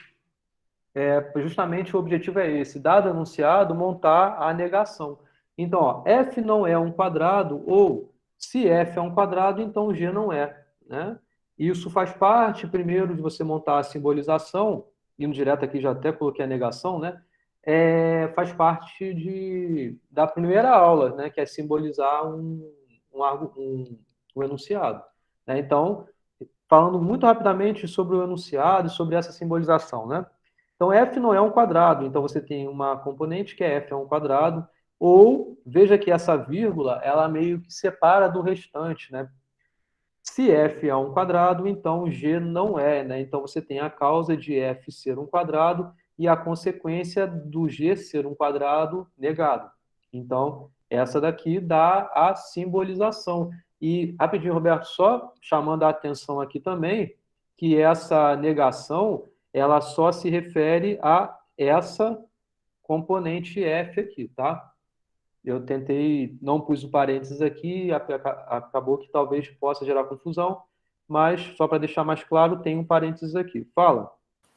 justamente o objetivo é esse, dado enunciado, montar a negação. Então, ó, f não é um quadrado, ou se f é um quadrado, então g não é. Né? Isso faz parte, primeiro, de você montar a simbolização, indo direto aqui, já até coloquei a negação, né? Faz parte da primeira aula, né? Que é simbolizar um enunciado. Né? Então, falando muito rapidamente sobre o enunciado e sobre essa simbolização, né? Então, f não é um quadrado, então você tem uma componente que é f é um quadrado, ou, veja que essa vírgula, ela meio que separa do restante, né? Se f é um quadrado, então g não é, né? Então, você tem a causa de f ser um quadrado e a consequência do g ser um quadrado negado. Então, essa daqui dá a simbolização. E, rapidinho, Roberto, só chamando a atenção aqui também, que essa negação, ela só se refere a essa componente f aqui, tá? Eu tentei, não pus o parênteses aqui, acabou que talvez possa gerar confusão, mas só para deixar mais claro, tem um parênteses aqui. Fala.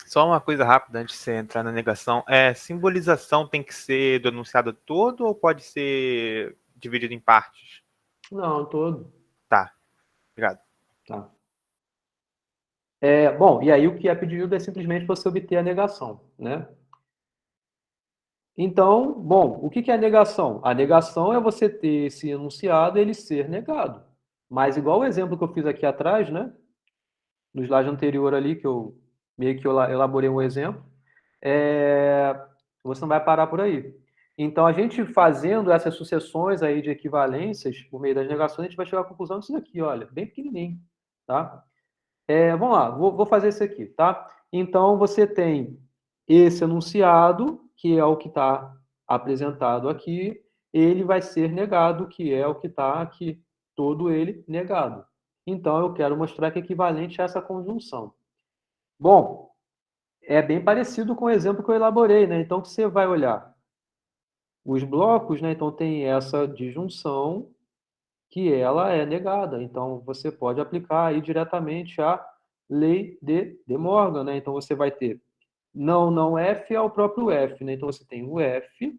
Só uma coisa rápida antes de você entrar na negação. Simbolização tem que ser do enunciado todo ou pode ser dividido em partes? Não, todo. Tá. Obrigado. Tá. Bom, e aí o que é pedido é simplesmente você obter a negação, né? Então, bom, o que é a negação? A negação é você ter esse enunciado e ele ser negado. Mas igual o exemplo que eu fiz aqui atrás, né? No slide anterior ali, que eu meio que elaborei um exemplo, você não vai parar por aí. Então, a gente fazendo essas sucessões aí de equivalências por meio das negações, a gente vai chegar à conclusão disso aqui, olha, bem pequenininho, tá? Vamos lá, vou fazer isso aqui, tá? Então, você tem esse enunciado, que é o que está apresentado aqui, ele vai ser negado, que é o que está aqui, todo ele negado. Então, eu quero mostrar que é equivalente a essa conjunção. Bom, é bem parecido com o exemplo que eu elaborei, né? Então, você vai olhar os blocos, né? Então, tem essa disjunção, que ela é negada. Então, você pode aplicar aí diretamente a lei de Morgan, né? Então, você vai ter não F é o próprio F, né? Então, você tem o F,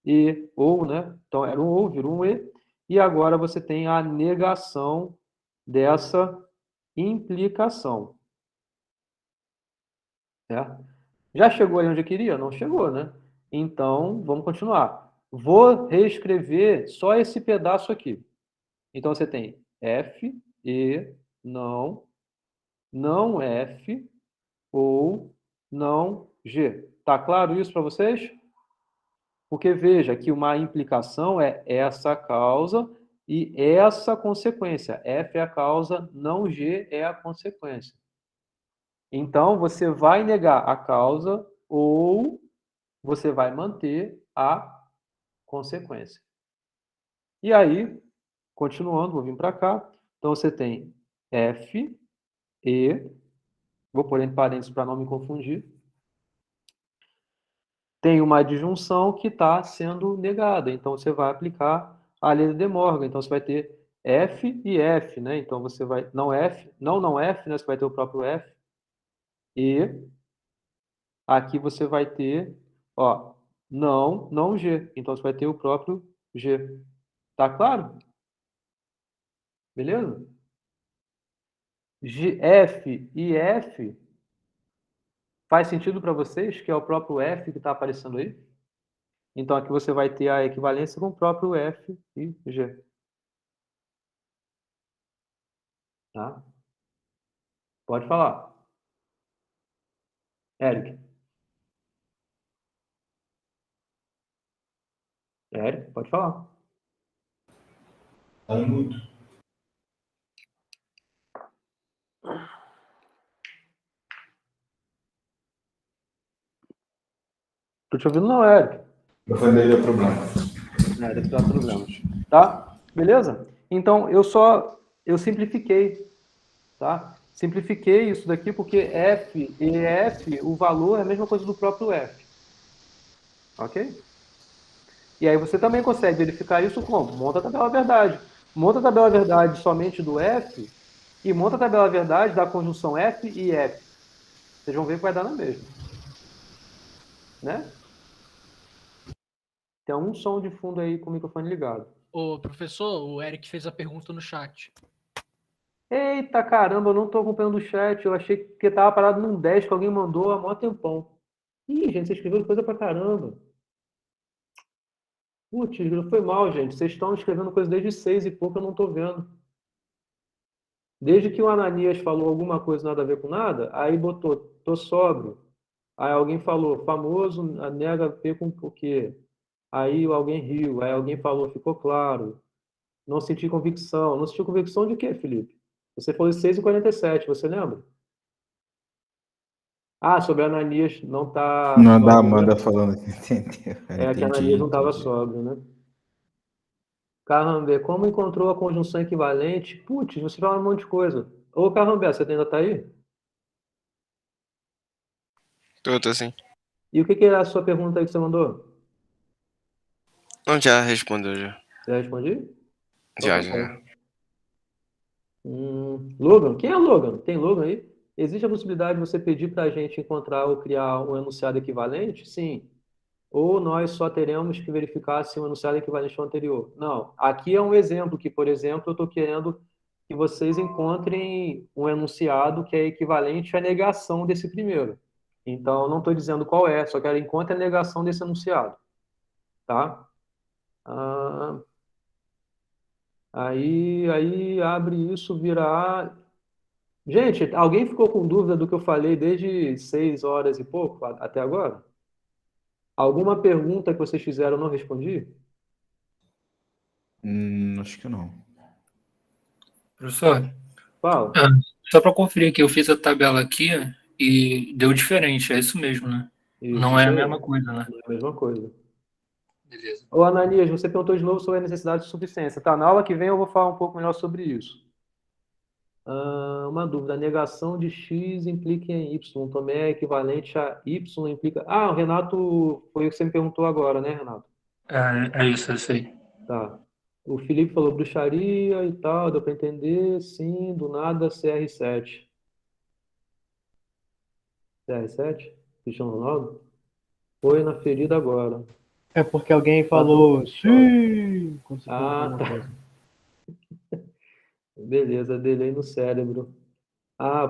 e, ou, né? Então, era um ou, virou um E, e agora você tem a negação dessa implicação. Certo? Já chegou aí onde eu queria? Não chegou, né? Então, vamos continuar. Vou reescrever só esse pedaço aqui. Então, você tem F, E, não F, ou não G. Tá claro isso para vocês? Porque veja que uma implicação é essa causa e essa consequência. F é a causa, não G é a consequência. Então, você vai negar a causa ou você vai manter a consequência. E aí, continuando, vou vir para cá. Então, você tem F E, vou pôr entre parênteses para não me confundir, tem uma adjunção que está sendo negada. Então, você vai aplicar a lei de De Morgan. Então, você vai ter F e F, né? Então, você vai... Não F, não F, né? Você vai ter o próprio F. E aqui você vai ter, ó, não G. Então, você vai ter o próprio G. Tá claro? Beleza? F e F faz sentido para vocês, que é o próprio F que está aparecendo aí? Então, aqui você vai ter a equivalência com o próprio F e G. Tá? Pode falar. Eric. Eric, pode falar. Tá mudo. Tô te ouvindo não, Eric. O microfone dele deu problema. Deve dar problemas. Tá? Beleza? Então, eu simplifiquei. Tá? Simplifiquei isso daqui porque F e F, o valor é a mesma coisa do próprio F. Ok? E aí você também consegue verificar isso como? Monta a tabela verdade. Monta a tabela verdade somente do F e monta a tabela verdade da conjunção F e F. Vocês vão ver que vai dar na mesma. Né? Tem um som de fundo aí com o microfone ligado. Ô, professor, o Eric fez a pergunta no chat. Eita, caramba, eu não tô acompanhando o chat. Eu achei que tava parado num 10 que alguém mandou há mó tempão. Ih, gente, vocês escreveram coisa pra caramba. Putz, foi mal, gente. Vocês estão escrevendo coisa desde 6 e pouco, eu não tô vendo. Desde que o Ananias falou alguma coisa nada a ver com nada, aí botou, tô sóbrio. Aí alguém falou, famoso, nega P com o quê? Aí alguém riu, aí alguém falou, ficou claro. Não senti convicção. Não senti convicção de quê, Felipe? Você falou 6h47, você lembra? Ah, sobre a Ananias não tá... Não, da Amanda falando que entendeu. É, que a Ananias não estava sóbrio, né? Carrambé, como encontrou a conjunção equivalente? Putz, você fala um monte de coisa. Ô, Carrambé, você ainda tá aí? Tô assim. E o que é a sua pergunta aí que você mandou? Não, já respondeu, já. Já respondi? Já, Então, tá já. bom. Logan, quem é Logan? Tem Logan aí? Existe a possibilidade de você pedir para a gente encontrar ou criar um enunciado equivalente? Sim. Ou nós só teremos que verificar se o enunciado é equivalente ao anterior? Não. Aqui é um exemplo que, por exemplo, eu estou querendo que vocês encontrem um enunciado que é equivalente à negação desse primeiro. Então, eu não estou dizendo qual é, só quero que encontre a negação desse enunciado. Tá? Aí abre isso, vira A. Gente, alguém ficou com dúvida do que eu falei desde 6 horas e pouco até agora? Alguma pergunta que vocês fizeram eu não respondi? Acho que não. Professor, Fala. só para conferir aqui, eu fiz a tabela aqui e deu diferente, é isso mesmo, né? Isso, não é a isso aí. mesma coisa, né? Não é a mesma coisa. Beleza. Ô, Ananias, você perguntou de novo sobre a necessidade de suficiência. Tá, na aula que vem eu vou falar um pouco melhor sobre isso. Uma dúvida. A negação de x implica em y. Também é equivalente a y implica... Ah, o Renato foi o que você me perguntou agora, né, Renato? É isso, eu sei. Tá. O Felipe falou bruxaria e tal, deu para entender. Sim, do nada, CR7. CR7? Cristiano Ronaldo? Foi na ferida agora. É porque alguém falou sim quando você falou alguma tá. coisa. Beleza, delay no cérebro.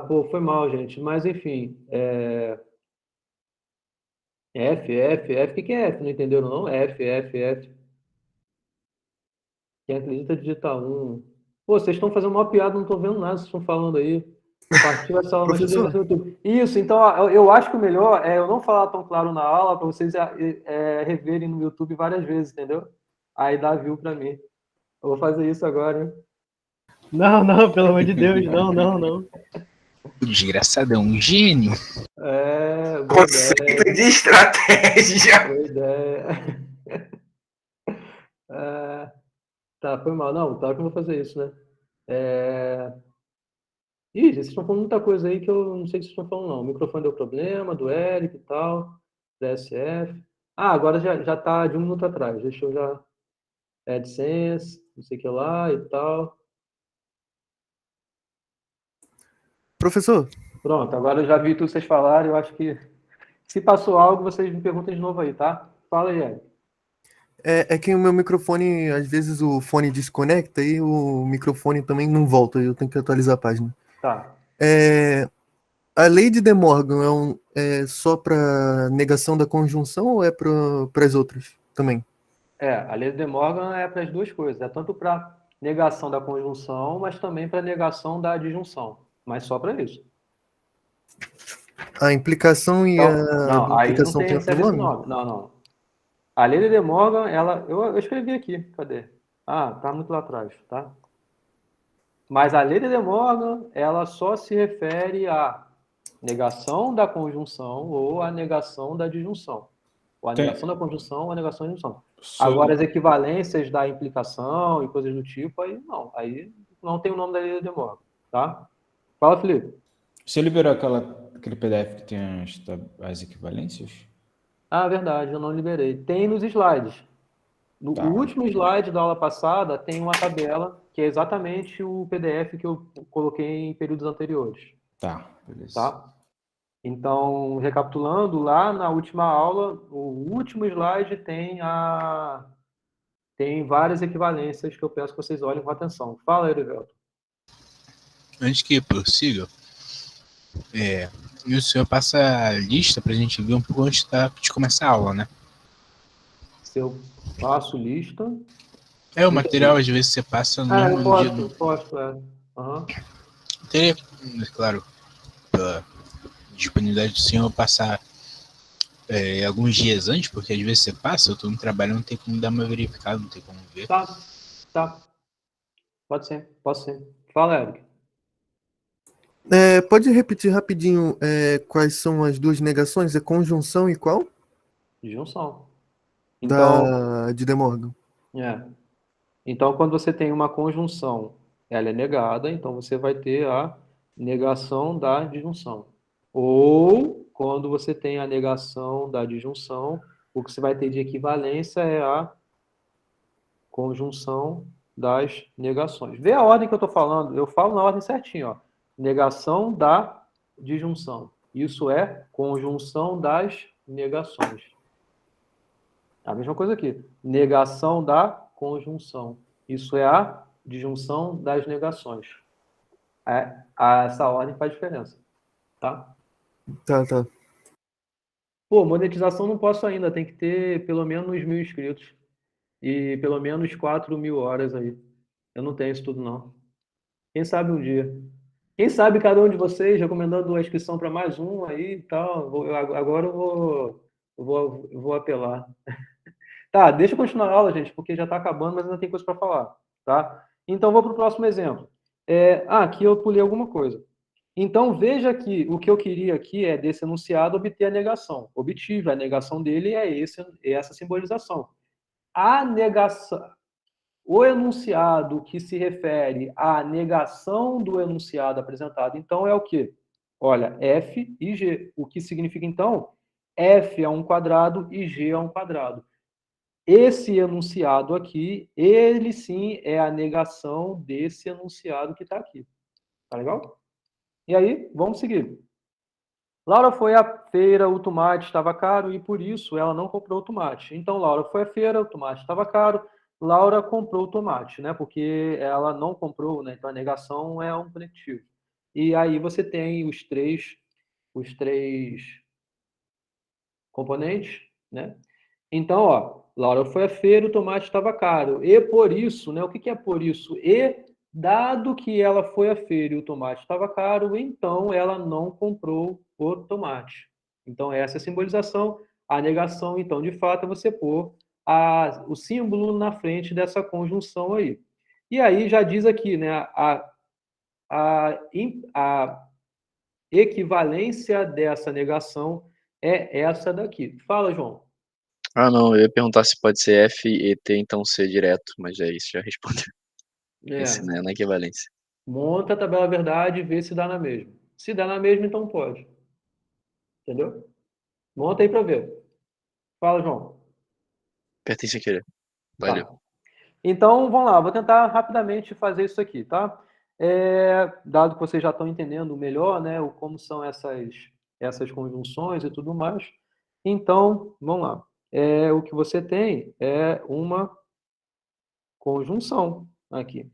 Pô, foi mal, gente. Mas, enfim, F. O que é F? Não entenderam, não? F. Quem acredita, digita 1. Pô, vocês estão fazendo uma piada, não estou vendo nada, vocês estão falando aí. Partiu essa aula, mas no YouTube. Isso, então, eu acho que o melhor é eu não falar tão claro na aula para vocês reverem no YouTube várias vezes, entendeu? Aí dá view para mim. Eu vou fazer isso agora, hein? Não, pelo amor de Deus, não. O desgraçado é um gênio. Boa Conceito ideia. de estratégia. Boa ideia. Tá, foi mal. Não, claro que eu vou fazer isso, né? Ih, vocês estão falando muita coisa aí que eu não sei o que vocês estão falando, não. O microfone deu problema, do Eric e tal, da SF. Ah, agora já tá de 1 minuto atrás. Deixa eu já... AdSense, não sei o que lá e tal. Professor, Pronto, agora eu já vi tudo que vocês falaram. Eu acho que se passou algo, vocês me perguntam de novo aí, tá? Fala aí, Eric. é que o meu microfone, às vezes o fone desconecta e o microfone também não volta, eu tenho que atualizar a página. Tá. A lei de De Morgan é só para negação da conjunção ou é para as outras também? A lei de De Morgan é para as duas coisas. É tanto para negação da conjunção, mas também para negação da adjunção. Mas só para isso. A implicação e Então, a não, aí não implicação tem tem esse outro nome? nome. Não. A lei de De Morgan, eu escrevi aqui. Cadê? Ah, tá muito lá atrás, tá? Mas a lei de De Morgan, ela só se refere à negação da conjunção ou à negação da disjunção. Ou a negação da conjunção ou a negação da disjunção. Agora, as equivalências da implicação e coisas do tipo, aí não. Aí não tem o nome da lei de De Morgan, tá? Fala, Felipe. Você liberou aquele PDF que tem as equivalências? Ah, verdade, eu não liberei. Tem nos slides. No último slide da aula passada, tem uma tabela que é exatamente o PDF que eu coloquei em períodos anteriores. Tá, beleza. Tá? Então, recapitulando, lá na última aula, o último slide tem várias equivalências que eu peço que vocês olhem com atenção. Fala, Erivelto. Antes que prossiga, o senhor passa a lista para a gente ver um pouco antes de começar a aula, né? Se eu passo lista... O material, às vezes, você passa no eu posto. Uhum. Teria, claro, pela disponibilidade do senhor, passar alguns dias antes, porque às vezes você passa, eu estou no trabalho, não tem como dar uma verificada, não tem como ver. Tá. Pode ser, posso ser. Fala, Eric. Pode repetir rapidinho quais são as duas negações? É conjunção e qual? Disjunção. Então, de De Morgan. Então, quando você tem uma conjunção, ela é negada, então você vai ter a negação da disjunção. Ou, quando você tem a negação da disjunção, o que você vai ter de equivalência é a conjunção das negações. Vê a ordem que eu estou falando, eu falo na ordem certinho, ó. Negação da disjunção. Isso é conjunção das negações. A mesma coisa aqui. Negação da conjunção. Isso é a disjunção das negações. Essa ordem faz diferença. Tá? Tá. Pô, monetização não posso ainda. Tem que ter pelo menos 1.000 inscritos. E pelo menos 4.000 horas aí. Eu não tenho isso tudo, não. Quem sabe um dia. Quem sabe cada um de vocês recomendando a inscrição para mais um aí e tal. Agora eu vou apelar. Tá, deixa eu continuar a aula, gente, porque já está acabando, mas ainda tem coisa para falar, tá? Então, vou para o próximo exemplo. Aqui eu pulei alguma coisa. Então, veja que o que eu queria aqui é desse enunciado obter a negação. Obtive, a negação dele é essa simbolização. A negação, o enunciado que se refere à negação do enunciado apresentado, então, é o quê? Olha, F e G. O que significa, então? F é um quadrado e G é um quadrado. Esse enunciado aqui, ele sim é a negação desse enunciado que está aqui. Tá legal? E aí, vamos seguir. Laura foi à feira, o tomate estava caro e por isso ela não comprou o tomate. Então, Laura foi à feira, o tomate estava caro, Laura comprou o tomate, né? Porque ela não comprou, né? Então, a negação é um conectivo. E aí você tem os três componentes, né? Então, ó, Laura foi à feira, o tomate estava caro. E por isso, né? O que é por isso? E, dado que ela foi à feira e o tomate estava caro, então ela não comprou o tomate. Então, essa é a simbolização. A negação, então, de fato, é você pôr o símbolo na frente dessa conjunção aí. E aí já diz aqui, né? A equivalência dessa negação é essa daqui. Fala, João. Não, eu ia perguntar se pode ser F e T, então C direto, mas é isso, já respondeu. Esse não é na equivalência. Monta a tabela verdade e vê se dá na mesma. Se dá na mesma, então pode. Entendeu? Monta aí para ver. Fala, João. Apertei sem querer. Valeu. Tá. Então, vamos lá. Vou tentar rapidamente fazer isso aqui, tá? Dado que vocês já estão entendendo melhor, né, como são essas conjunções e tudo mais. Então, vamos lá. O que você tem é uma conjunção aqui.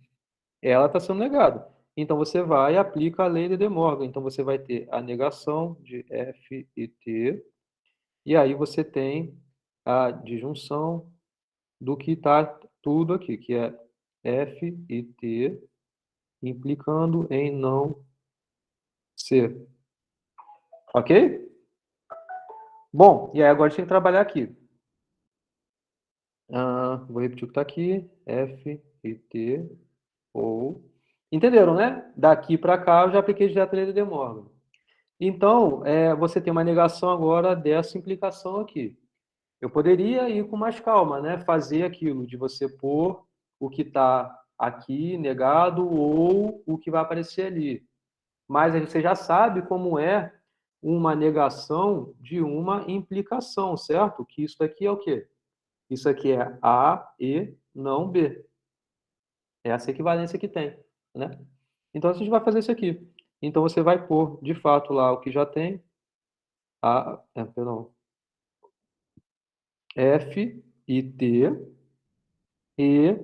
Ela está sendo negada. Então, você vai e aplica a lei de De Morgan. Então, você vai ter a negação de F e T, e aí você tem a disjunção do que está tudo aqui, que é F e T, implicando em não ser. Ok? Bom, e aí agora a gente tem que trabalhar aqui. Vou repetir o que está aqui. F e T, ou... Entenderam, né? Daqui para cá eu já apliquei direto a lei de De Morgan. Então, você tem uma negação agora dessa implicação aqui. Eu poderia ir com mais calma, né? Fazer aquilo de você pôr o que está aqui negado ou o que vai aparecer ali. Mas aí você já sabe como é uma negação de uma implicação, certo? Que isso daqui é o quê? Isso aqui é A e não B. Essa é a equivalência que tem, né? Então, a gente vai fazer isso aqui. Então, você vai pôr, de fato, lá o que já tem. F e T e,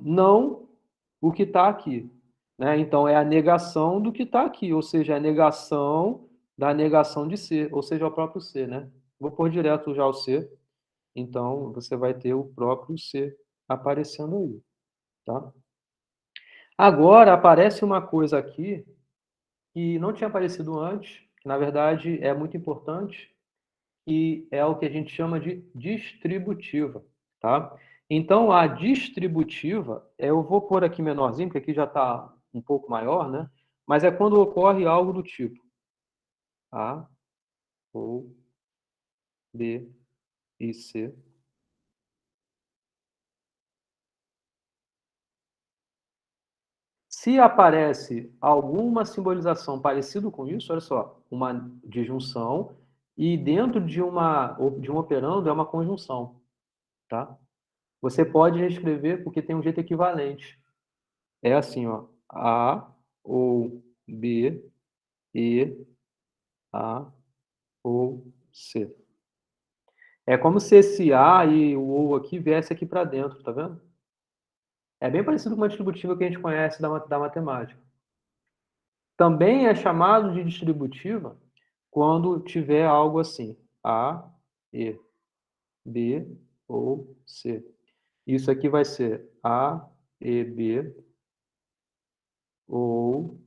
não o que está aqui, né? Então, é a negação do que está aqui, ou seja, a negação da negação de C, ou seja, o próprio C, né? Vou pôr direto já o C. Então, você vai ter o próprio C aparecendo aí, tá? Agora, aparece uma coisa aqui que não tinha aparecido antes, que, na verdade, é muito importante, e é o que a gente chama de distributiva, tá? Então, a distributiva, eu vou pôr aqui menorzinho, porque aqui já está um pouco maior, né? Mas é quando ocorre algo do tipo A ou B e C. Se aparece alguma simbolização parecida com isso, olha só, uma disjunção, e dentro de um operando é uma conjunção, tá? Você pode reescrever porque tem um jeito equivalente. É assim, ó, A ou B e A ou C. É como se esse A e o ou aqui viesse aqui para dentro, tá vendo? É bem parecido com uma distributiva que a gente conhece da matemática. Também é chamado de distributiva quando tiver algo assim, A, E, B ou C. Isso aqui vai ser A, E, B ou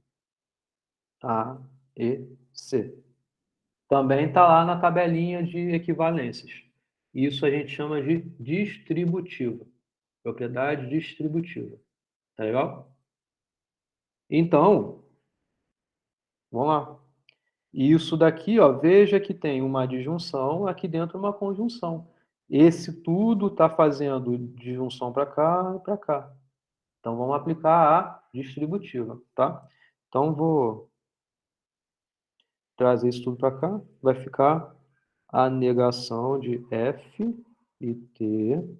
A, E, C. Também está lá na tabelinha de equivalências. Isso a gente chama de distributiva. Propriedade distributiva. Tá legal? Então, vamos lá. Isso daqui, ó, veja que tem uma disjunção, aqui dentro uma conjunção. Esse tudo está fazendo disjunção para cá e para cá. Então, vamos aplicar a distributiva, tá? Então, vou trazer isso tudo para cá. Vai ficar a negação de F e T.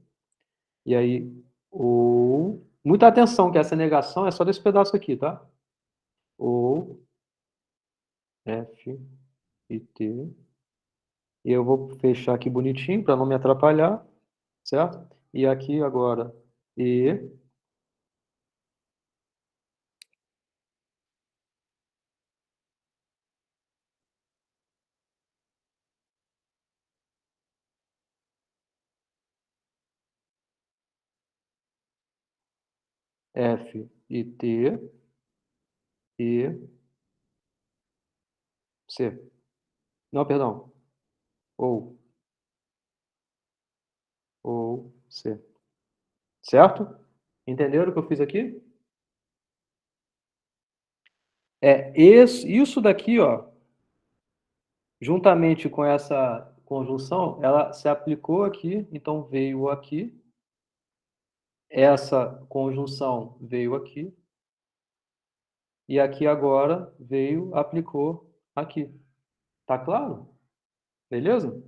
E aí, ou... Muita atenção, que essa negação é só desse pedaço aqui, tá? Ou F e T. E eu vou fechar aqui bonitinho para não me atrapalhar, certo? E aqui agora E F e T e C. Não, perdão. Ou C. Certo? Entenderam o que eu fiz aqui? Isso daqui, ó, juntamente com essa conjunção, ela se aplicou aqui, então veio aqui. Essa conjunção veio aqui. E aqui agora veio, aplicou aqui. Tá claro? Beleza?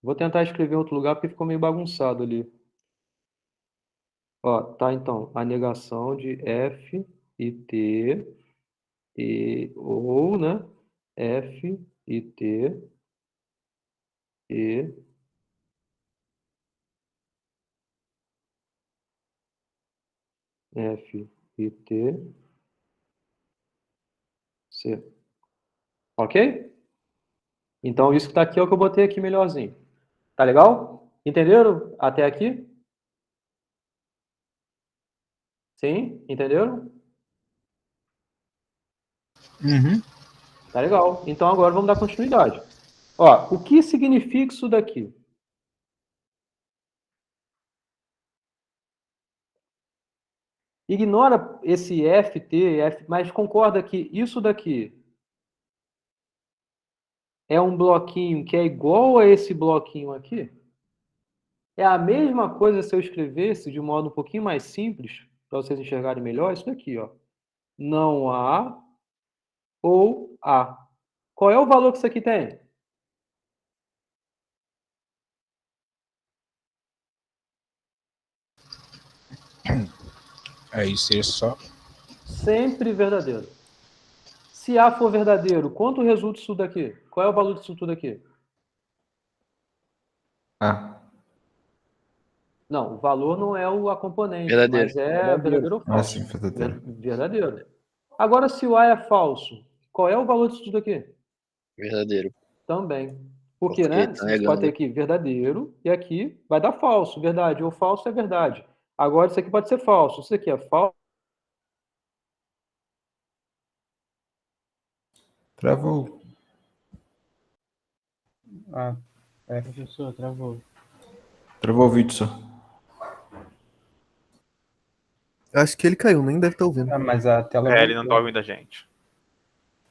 Vou tentar escrever em outro lugar porque ficou meio bagunçado ali. Ó, tá então, a negação de F e T, ou, né? F e T, e F e T, C. Ok? Então, isso que está aqui é o que eu botei aqui melhorzinho. Tá legal? Entenderam até aqui? Sim? Entenderam? Uhum. Tá legal. Então, agora vamos dar continuidade. Ó, o que significa isso daqui? Ignora esse FT, mas concorda que isso daqui é um bloquinho que é igual a esse bloquinho aqui? É a mesma coisa se eu escrevesse de modo um pouquinho mais simples, para vocês enxergarem melhor, isso daqui, ó. Não há ou há. Qual é o valor que isso aqui tem? Aí seria só. Sempre verdadeiro. Se A for verdadeiro, quanto resulta isso daqui? Qual é o valor disso tudo aqui? Ah. Não, o valor não é a componente, Verdadeiro. mas é verdadeiro ou Ah, falso. sim, verdadeiro. Verdadeiro. Agora, se o A é falso, qual é o valor disso tudo aqui? Verdadeiro. Também. Porque, Porque né? tá Você pode ter negando. aqui verdadeiro e aqui vai dar falso. Verdade ou falso é verdade. Agora, isso aqui pode ser falso. Isso aqui é falso. Travou. Professor, travou. Travou o vídeo só. Acho que ele caiu, nem deve estar ouvindo. Mas a tela ele não tá ouvindo a gente.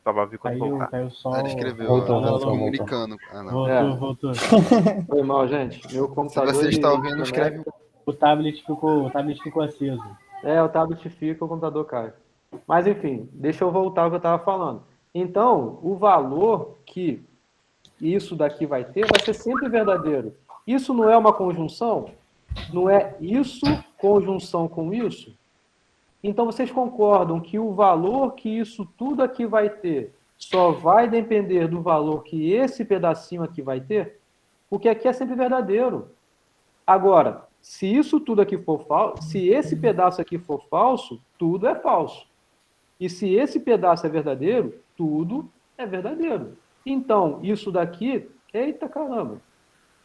Só vai ouvir quando voltar. Caiu só. Ele escreveu, Voltou. comunicando. Ah, não. Voltou. Foi mal, gente. Meu Se computador. você está ouvindo, escreve. O tablet ficou aceso. O tablet fica, o computador cai. Mas, enfim, deixa eu voltar ao que eu estava falando. Então, o valor que isso daqui vai ter vai ser sempre verdadeiro. Isso não é uma conjunção? Não é isso conjunção com isso? Então, vocês concordam que o valor que isso tudo aqui vai ter só vai depender do valor que esse pedacinho aqui vai ter? Porque aqui é sempre verdadeiro. Agora, se isso tudo aqui for falso, se esse pedaço aqui for falso, tudo é falso. E se esse pedaço é verdadeiro, tudo é verdadeiro. Então, isso daqui... Eita, caramba!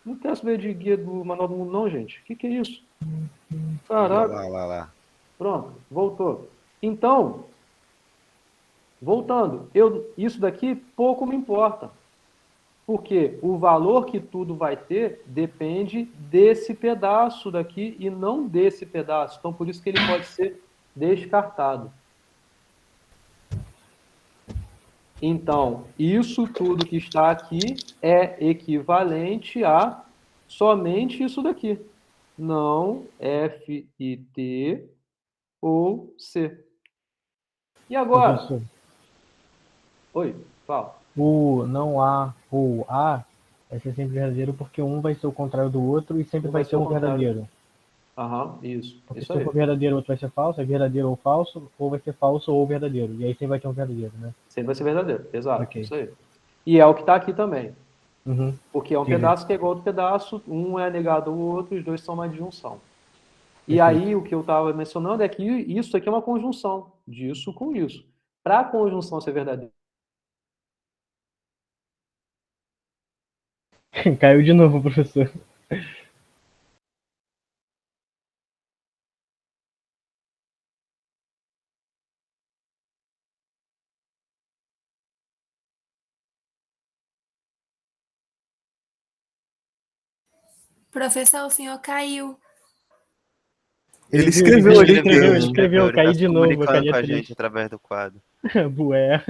Não quero saber de guia do Manual do Mundo, não, gente. O que é isso? Caraca. Lá. Pronto, voltou. Então, voltando, isso daqui pouco me importa. Porque o valor que tudo vai ter depende desse pedaço daqui e não desse pedaço. Então, por isso que ele pode ser descartado. Então, isso tudo que está aqui é equivalente a somente isso daqui. Não F e T ou C. E agora? Professor, Oi, fala. o não há ou há vai ser sempre verdadeiro porque um vai ser o contrário do outro e sempre vai ser um verdadeiro. Aham, isso. Porque Isso se aí. for verdadeiro, o outro vai ser falso, é verdadeiro ou falso, ou vai ser falso ou verdadeiro. E aí sempre vai ter um verdadeiro, né? Sempre vai ser verdadeiro, exato. Ok. Isso aí. E é o que está aqui também. Uhum. Porque é um Entendi. pedaço que é igual ao outro pedaço, um é negado ao outro, os dois são uma disjunção. E Perfeito. aí, o que eu estava mencionando é que isso aqui é uma conjunção, disso com isso. Para a conjunção ser verdadeira, Caiu de novo, professor. Professor, o senhor caiu. Ele escreveu ali. Ele escreveu, caí de novo. Comunicando com a gente através do quadro. Bué.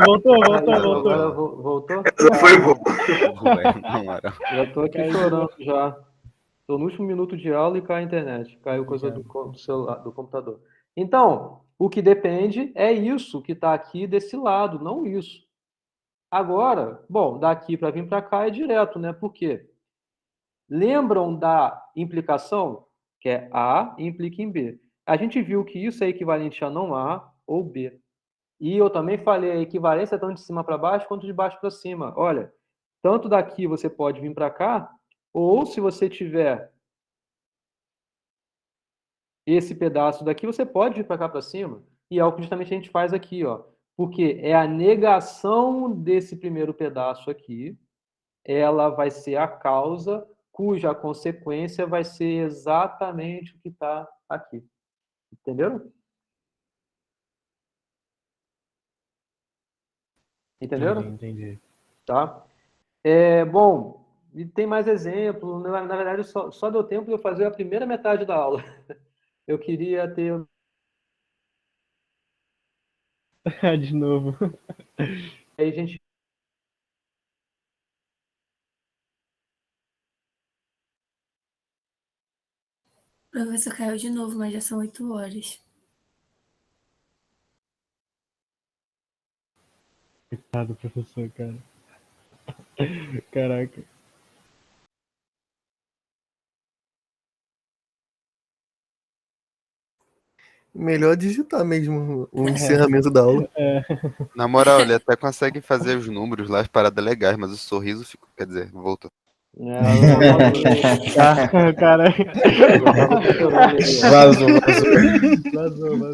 Voltou. agora voltou? Essa foi boa. Bué, na moral. Já estou aqui chorando já. Estou no último minuto de aula e cai a internet. Caiu coisa do celular, do computador. Então, o que depende é isso que está aqui desse lado, não isso. Agora, bom, daqui para vir para cá é direto, né? Por quê? Lembram da implicação? Que é A implica em B. A gente viu que isso é equivalente a não A ou B. E eu também falei a equivalência tanto de cima para baixo quanto de baixo para cima. Olha, tanto daqui você pode vir para cá, ou se você tiver esse pedaço daqui, você pode vir para cá para cima. E é o que justamente a gente faz aqui, ó. Porque é a negação desse primeiro pedaço aqui, ela vai ser a causa, cuja consequência vai ser exatamente o que está aqui. Entenderam? Entenderam? Entendi. Tá? Bom, e tem mais exemplo. Na verdade, só deu tempo de eu fazer a primeira metade da aula. Eu queria ter... De novo. Aí, gente... O professor caiu de novo, mas já são 8 horas. Coitado do professor, cara. Caraca. Melhor digitar mesmo o encerramento da aula. Na moral, ele até consegue fazer os números lá, as paradas legais, mas o sorriso ficou. Quer dizer, voltou. Cara. Vazou.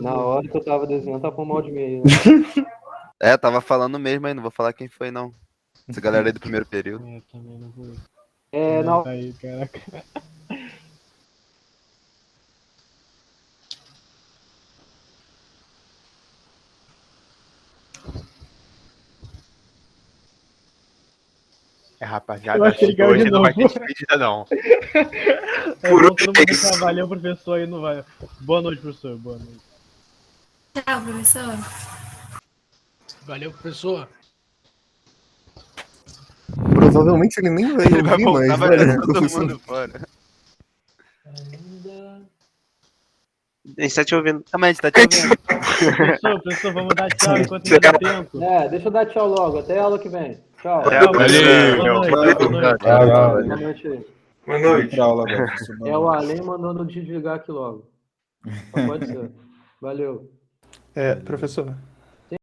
Na hora que eu tava desenhando, tava com mal de meio. Tava falando mesmo aí, não vou falar quem foi, não. Essa galera aí do primeiro período. Também não vou. Não. Aí, caraca. Rapaziada, Eu achei que era hoje de não vai novo. ter despedida, não. Todo mundo trabalhou, o professor aí não vai. Boa noite, professor. Boa noite. Tchau, professor. Valeu, professor. Provavelmente ele nem vai ouvir mais. Valeu, professor. A gente tá te ouvindo. Também, a gente tá te ouvindo. Professor, vamos dar tchau enquanto ainda dá tempo. Deixa eu dar tchau logo. Até a aula que vem. Tchau. Boa noite aí. Boa noite. É o Além mandando desligar aqui logo. Pode ser. Valeu. Professor.